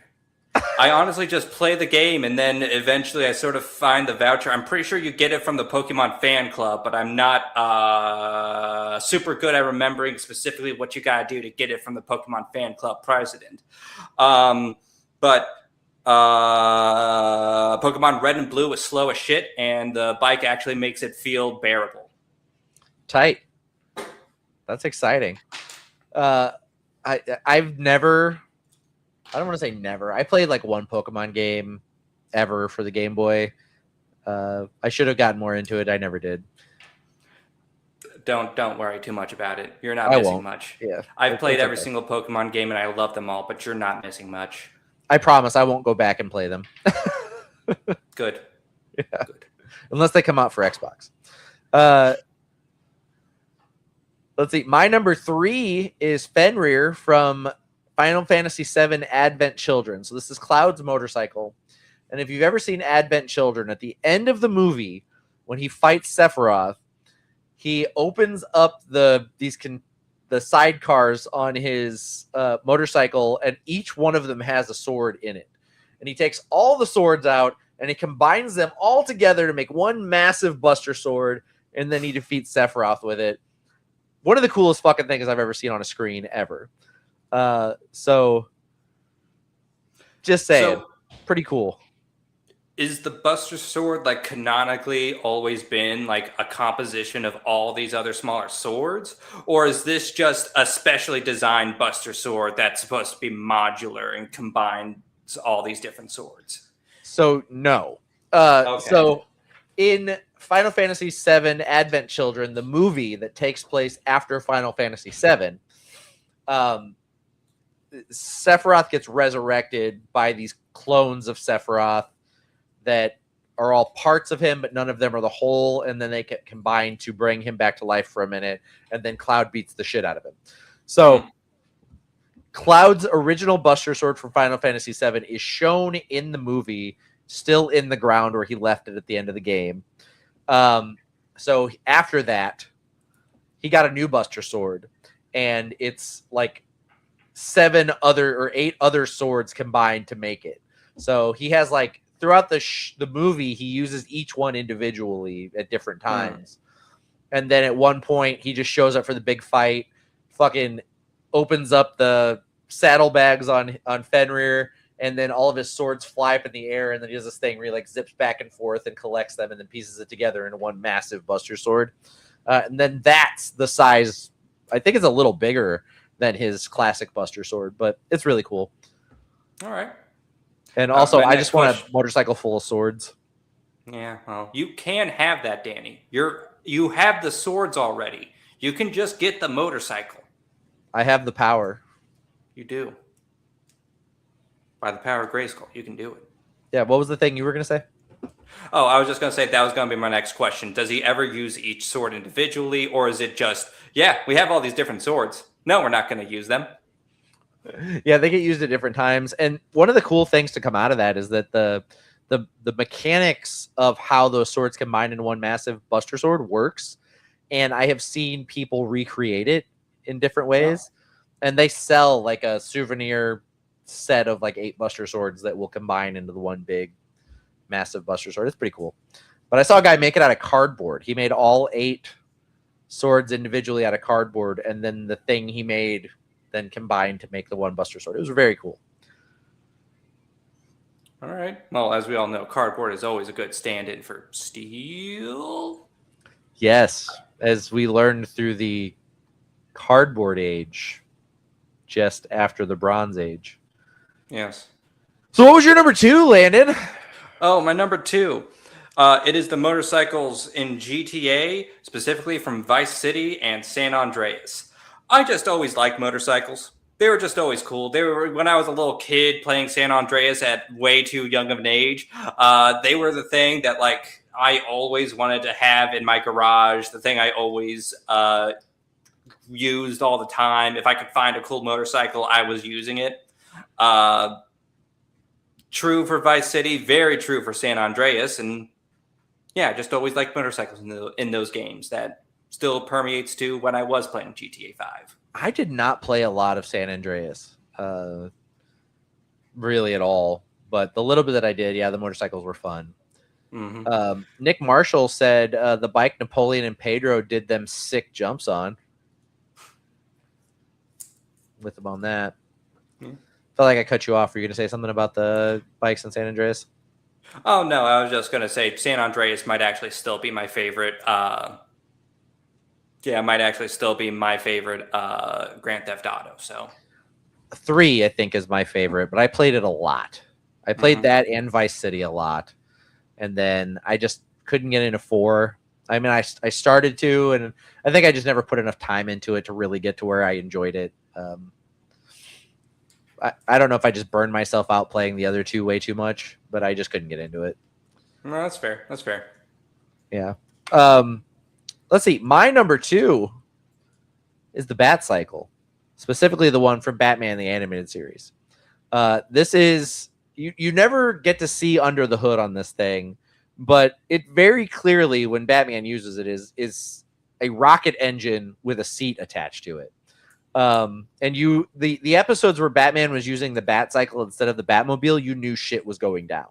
I honestly just play the game, and then eventually I sort of find the voucher. I'm pretty sure you get it from the Pokemon fan club, but I'm not super good at remembering specifically what you got to do to get it from the Pokemon fan club president. But Pokemon Red and Blue is slow as shit, and the bike actually makes it feel bearable. Tight. That's exciting. I've never... I don't want to say never. I played like one Pokemon game ever for the Game Boy. I should have gotten more into it. I never did. Don't worry too much about it. You're not missing much. Yeah, I've played every single Pokemon game and I love them all, but you're not missing much. I promise I won't go back and play them. Good. Yeah. Good. Unless they come out for Xbox. Let's see. My number 3 is Fenrir from Final Fantasy VII Advent Children. So this is Cloud's motorcycle. And if you've ever seen Advent Children, at the end of the movie, when he fights Sephiroth, he opens up the sidecars on his motorcycle, and each one of them has a sword in it. And he takes all the swords out, and he combines them all together to make one massive Buster Sword, and then he defeats Sephiroth with it. One of the coolest fucking things I've ever seen on a screen ever. So just saying, pretty cool. Is the Buster Sword like canonically always been like a composition of all these other smaller swords? Or is this just a specially designed Buster Sword that's supposed to be modular and combines all these different swords? So no. Okay. So in Final Fantasy VII Advent Children, the movie that takes place after Final Fantasy VII, Sephiroth gets resurrected by these clones of Sephiroth that are all parts of him, but none of them are the whole, and then they get combined to bring him back to life for a minute, and then Cloud beats the shit out of him. So Cloud's original Buster Sword from Final Fantasy VII is shown in the movie, still in the ground where he left it at the end of the game. So after that, he got a new Buster Sword, and it's like 8 other swords combined to make it. So he has like throughout the movie, he uses each one individually at different times. And then at one point, he just shows up for the big fight, fucking opens up the saddlebags on Fenrir, and then all of his swords fly up in the air, and then he does this thing where he like zips back and forth and collects them and then pieces it together into one massive Buster Sword. And then that's the size. I think it's a little bigger than his classic Buster Sword, but it's really cool. All right. And also, I just want a motorcycle full of swords. Yeah, well, you can have that, Danny. You have the swords already. You can just get the motorcycle. I have the power. You do. By the power of Grayskull, you can do it. Yeah, what was the thing you were going to say? Oh, I was just going to say that was going to be my next question. Does he ever use each sword individually, or is it just, yeah, we have all these different swords. No, we're not going to use them. Yeah, they get used at different times. And one of the cool things to come out of that is that the mechanics of how those swords combine in one massive Buster Sword works. And I have seen people recreate it in different ways. Yeah. And they sell like a souvenir set of like 8 Buster Swords that will combine into the one big massive Buster Sword. It's pretty cool. But I saw a guy make it out of cardboard. He made all 8 swords individually out of cardboard, and then the thing he made then combined to make the one Buster Sword. It was very cool. All right. Well, as we all know, cardboard is always a good stand-in for steel. Yes, as we learned through the cardboard age just after the Bronze Age. Yes. So what was your number 2, Landon? Oh, my number 2. It is the motorcycles in GTA, specifically from Vice City and San Andreas. I just always liked motorcycles. They were just always cool. They were, when I was a little kid playing San Andreas at way too young of an age, they were the thing that like I always wanted to have in my garage, the thing I always used all the time. If I could find a cool motorcycle, I was using it. True for Vice City, very true for San Andreas, and yeah, I just always liked motorcycles in those games. That still permeates to when I was playing GTA 5. I did not play a lot of San Andreas, really at all. But the little bit that I did, yeah, the motorcycles were fun. Mm-hmm. Nick Marshall said the bike Napoleon and Pedro did them sick jumps on. With them on that. Mm-hmm. Felt like I cut you off. Were you going to say something about the bikes in San Andreas? Oh, no, I was just going to say San Andreas might actually still be my favorite. Yeah, it might actually still be my favorite Grand Theft Auto. So 3, I think, is my favorite, but I played it a lot. I played that and Vice City a lot, and then I just couldn't get into 4. I mean, I started to, and I think I just never put enough time into it to really get to where I enjoyed it. I don't know if I just burned myself out playing the other 2 way too much, but I just couldn't get into it. No, that's fair. That's fair. Yeah. Let's see. My number 2 is the Bat Cycle, specifically the one from Batman the Animated Series. This is you never get to see under the hood on this thing, but it very clearly, when Batman uses it, is a rocket engine with a seat attached to it. And the episodes where Batman was using the Bat Cycle instead of the Batmobile, you knew shit was going down.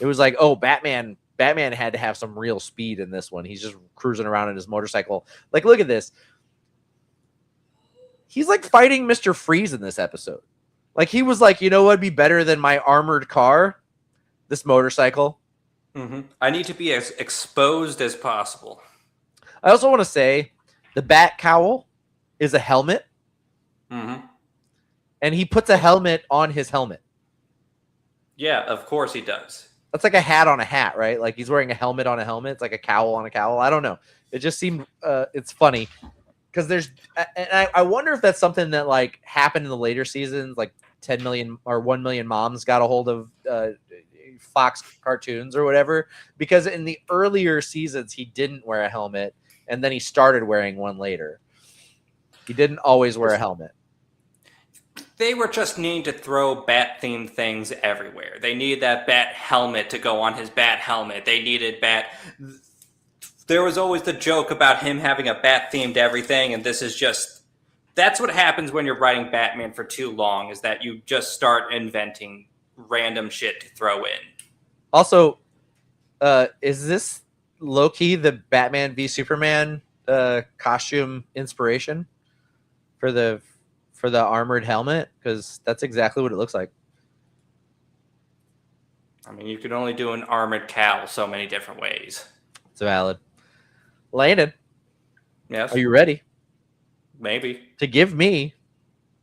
It was like, oh, Batman had to have some real speed in this one. He's just cruising around in his motorcycle. Like, look at this. He's like fighting Mr. Freeze in this episode. Like, he was like, you know what'd be better than my armored car? This motorcycle. Mm-hmm. I need to be as exposed as possible. I also want to say the Bat Cowl is a helmet. Mm-hmm. And he puts a helmet on his helmet. Yeah, of course he does. That's like a hat on a hat, right? Like he's wearing a helmet on a helmet. It's like a cowl on a cowl. I don't know. It just seemed it's funny because and I wonder if that's something that like happened in the later seasons, like 10 million or 1 million moms got a hold of Fox cartoons or whatever, because in the earlier seasons he didn't wear a helmet, and then he started wearing one later. He didn't always wear a helmet. They were just needing to throw bat-themed things everywhere. They needed that bat helmet to go on his bat helmet. They needed bat there was always the joke about him having a bat-themed everything, and this is just... That's what happens when you're writing Batman for too long, is that you just start inventing random shit to throw in. Also, is this low-key the Batman v Superman costume inspiration for the armored helmet? Because that's exactly what it looks like. I mean, you can only do an armored cowl so many different ways. It's valid. Landon, Yes? are you ready Maybe. to give me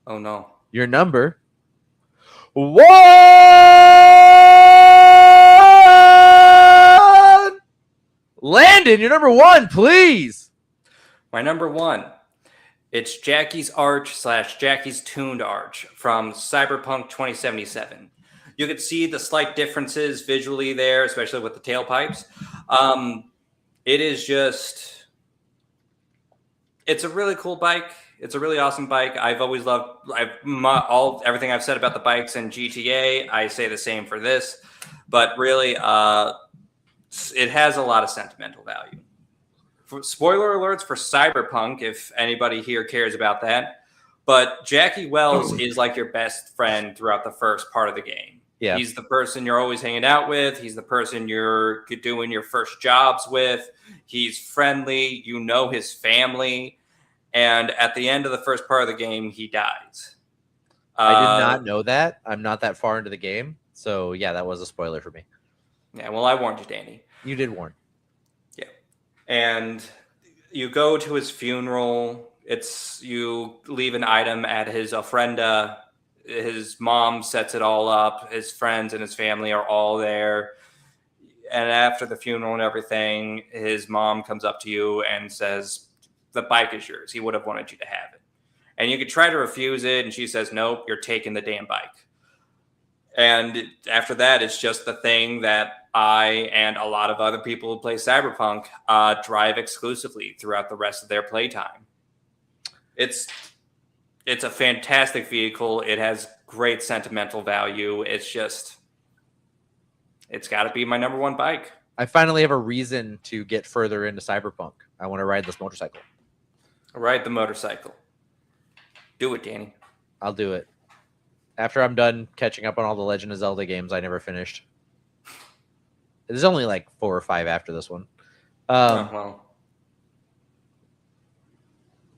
Oh, no. your number 1? Landon, your number 1, please. My number 1. It's Jackie's Arch / Jackie's Tuned Arch from Cyberpunk 2077. You can see the slight differences visually there, especially with the tailpipes. It is just... It's a really cool bike. It's a really awesome bike. I've always loved everything I've said about the bikes in GTA. I say the same for this. But really, it has a lot of sentimental value. Spoiler alerts for Cyberpunk, if anybody here cares about that. But Jackie Wells is like your best friend throughout the first part of the game. Yeah. He's the person you're always hanging out with. He's the person you're doing your first jobs with. He's friendly. You know his family. And at the end of the first part of the game, he dies. I did not know that. I'm not that far into the game. So, yeah, that was a spoiler for me. Yeah, well, I warned you, Danny. You did warn. Yeah. And you go to his funeral. You leave an item at his ofrenda. His mom sets it all up. His friends and his family are all there. And after the funeral and everything, his mom comes up to you and says, the bike is yours. He would have wanted you to have it. And you could try to refuse it. And she says, nope, you're taking the damn bike. And after that, it's just the thing that I and a lot of other people who play Cyberpunk drive exclusively throughout the rest of their playtime. It's a fantastic vehicle. It has great sentimental value. It's got to be my number 1 bike. I finally have a reason to get further into Cyberpunk. I want to ride this motorcycle. Ride the motorcycle. Do it, Danny. I'll do it. After I'm done catching up on all the Legend of Zelda games I never finished. There's only like 4 or 5 after this one. Well.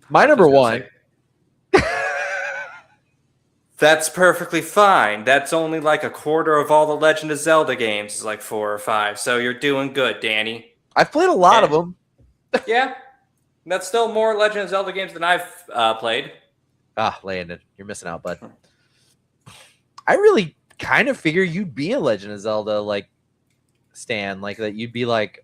My number 1. That's perfectly fine. That's only like a quarter of all the Legend of Zelda games. It's like 4 or 5. So you're doing good, Danny. I've played a lot of them. Yeah. That's still more Legend of Zelda games than I've played. Landon, you're missing out, bud. I really kind of figure you'd be a Legend of Zelda like stan, like that you'd be like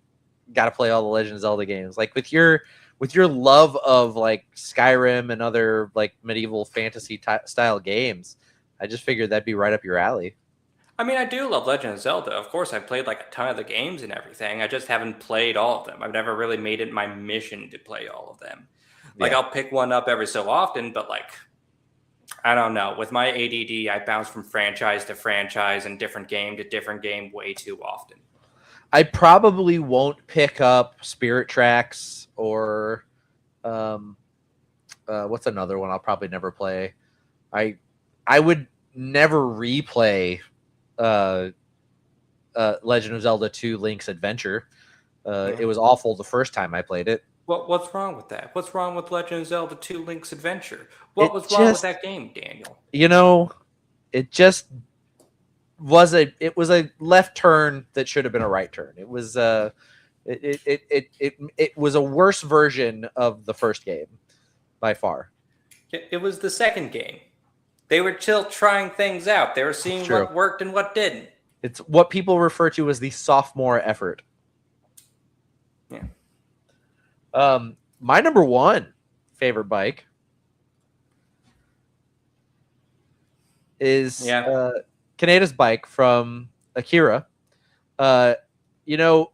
got to play all the Legend of Zelda games. Like with your love of like Skyrim and other like medieval fantasy style games, I just figured that'd be right up your alley. I mean, I do love Legend of Zelda. Of course, I've played like a ton of the games and everything. I just haven't played all of them. I've never really made it my mission to play all of them. Like, I'll pick one up every so often, but like, I don't know. With my ADD, I bounce from franchise to franchise and different game to different game way too often. I probably won't pick up Spirit Tracks or what's another one I'll probably never play. I would never replay Legend of Zelda 2 Link's Adventure. It was awful the first time I played it. What's wrong with that? What's wrong with Legend of Zelda 2 Link's Adventure? What was wrong with that game, Daniel? You know, it just was a left turn that should have been a right turn. It was it was a worse version of the first game by far. It was the second game. They were still trying things out. They were seeing what worked and what didn't. It's what people refer to as the sophomore effort. Yeah. My number 1 favorite bike is Kaneda's bike from Akira. You know,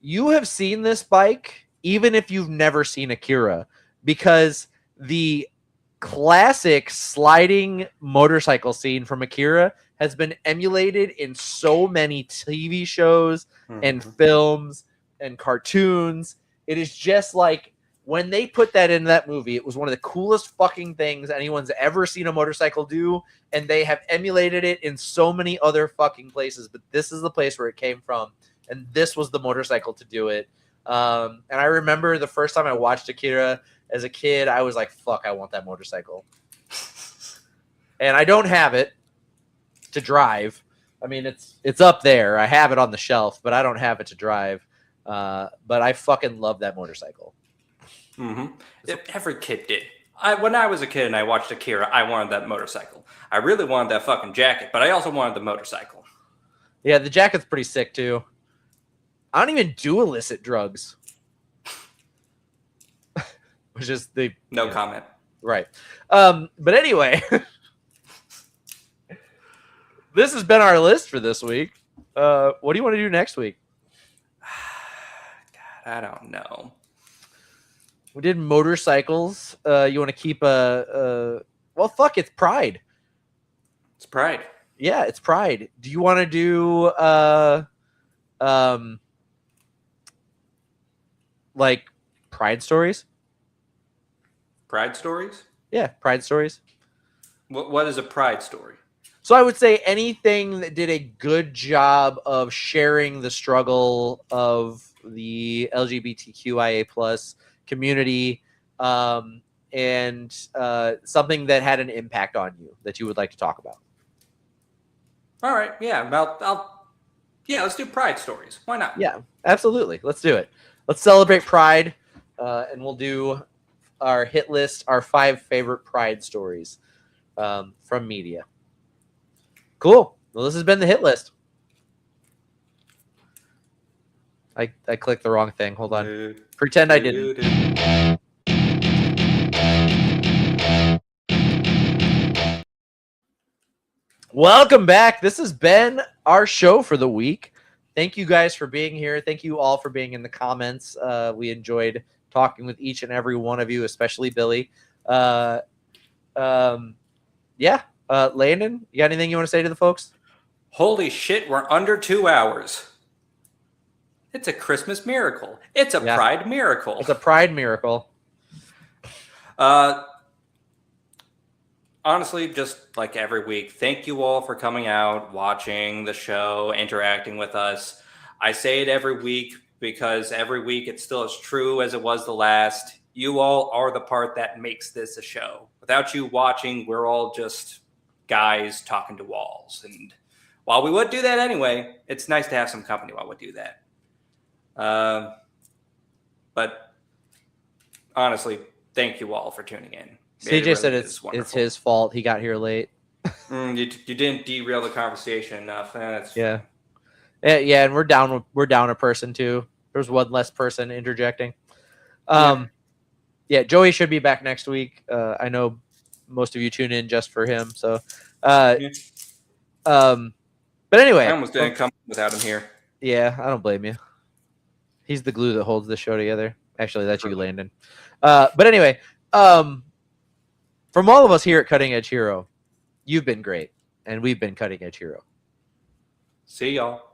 you have seen this bike even if you've never seen Akira, because the classic sliding motorcycle scene from Akira has been emulated in so many TV shows and films and cartoons. It is just like when they put that in that movie, it was one of the coolest fucking things anyone's ever seen a motorcycle do, and they have emulated it in so many other fucking places, but this is the place where it came from, and this was the motorcycle to do it. And I remember the first time I watched Akira as a kid, I was like, fuck, I want that motorcycle. And I don't have it to drive. I mean, it's up there. I have it on the shelf, but I don't have it to drive. But I fucking love that motorcycle. Mm-hmm. Every kid did. When I was a kid and I watched Akira, I wanted that motorcycle. I really wanted that fucking jacket, but I also wanted the motorcycle. Yeah, the jacket's pretty sick too. I don't even do illicit drugs. Which is the no comment. Right. But anyway, this has been our list for this week. What do you want to do next week? God, I don't know. We did motorcycles. You want to keep well, fuck, it's Pride. It's Pride. Yeah, it's Pride. Do you want to do like Pride stories? Pride stories? Yeah, Pride stories. What is a Pride story? So I would say anything that did a good job of sharing the struggle of the LGBTQIA plus community, and something that had an impact on you that you would like to talk about. All right, yeah, let's do Pride stories. Why not? Yeah, absolutely. Let's do it. Let's celebrate Pride, and we'll do our hit list, our 5 favorite Pride stories from media. Cool. Well, this has been the hit list. I clicked the wrong thing. Hold on. Pretend I didn't. Welcome back. This has been our show for the week. Thank you guys for being here. Thank you all for being in the comments. We enjoyed talking with each and every one of you, especially Billy. Landon, you got anything you want to say to the folks? Holy shit, we're under 2 hours. It's a Christmas miracle. It's a Pride miracle. It's a Pride miracle. Honestly, just like every week, thank you all for coming out, watching the show, interacting with us. I say it every week because every week it's still as true as it was the last. You all are the part that makes this a show. Without you watching, we're all just guys talking to walls. And while we would do that anyway, it's nice to have some company while we do that. But honestly, thank you all for tuning in. CJ said it's his fault. He got here late. You didn't derail the conversation enough. Yeah, and we're down a person too. There's one less person interjecting. Joey should be back next week. I know most of you tune in just for him. So, but anyway, I almost didn't come without him here. Yeah, I don't blame you. He's the glue that holds the show together. Actually, that's you, Landon. But anyway, from all of us here at Cutting Edge Hero, you've been great, and we've been Cutting Edge Hero. See y'all.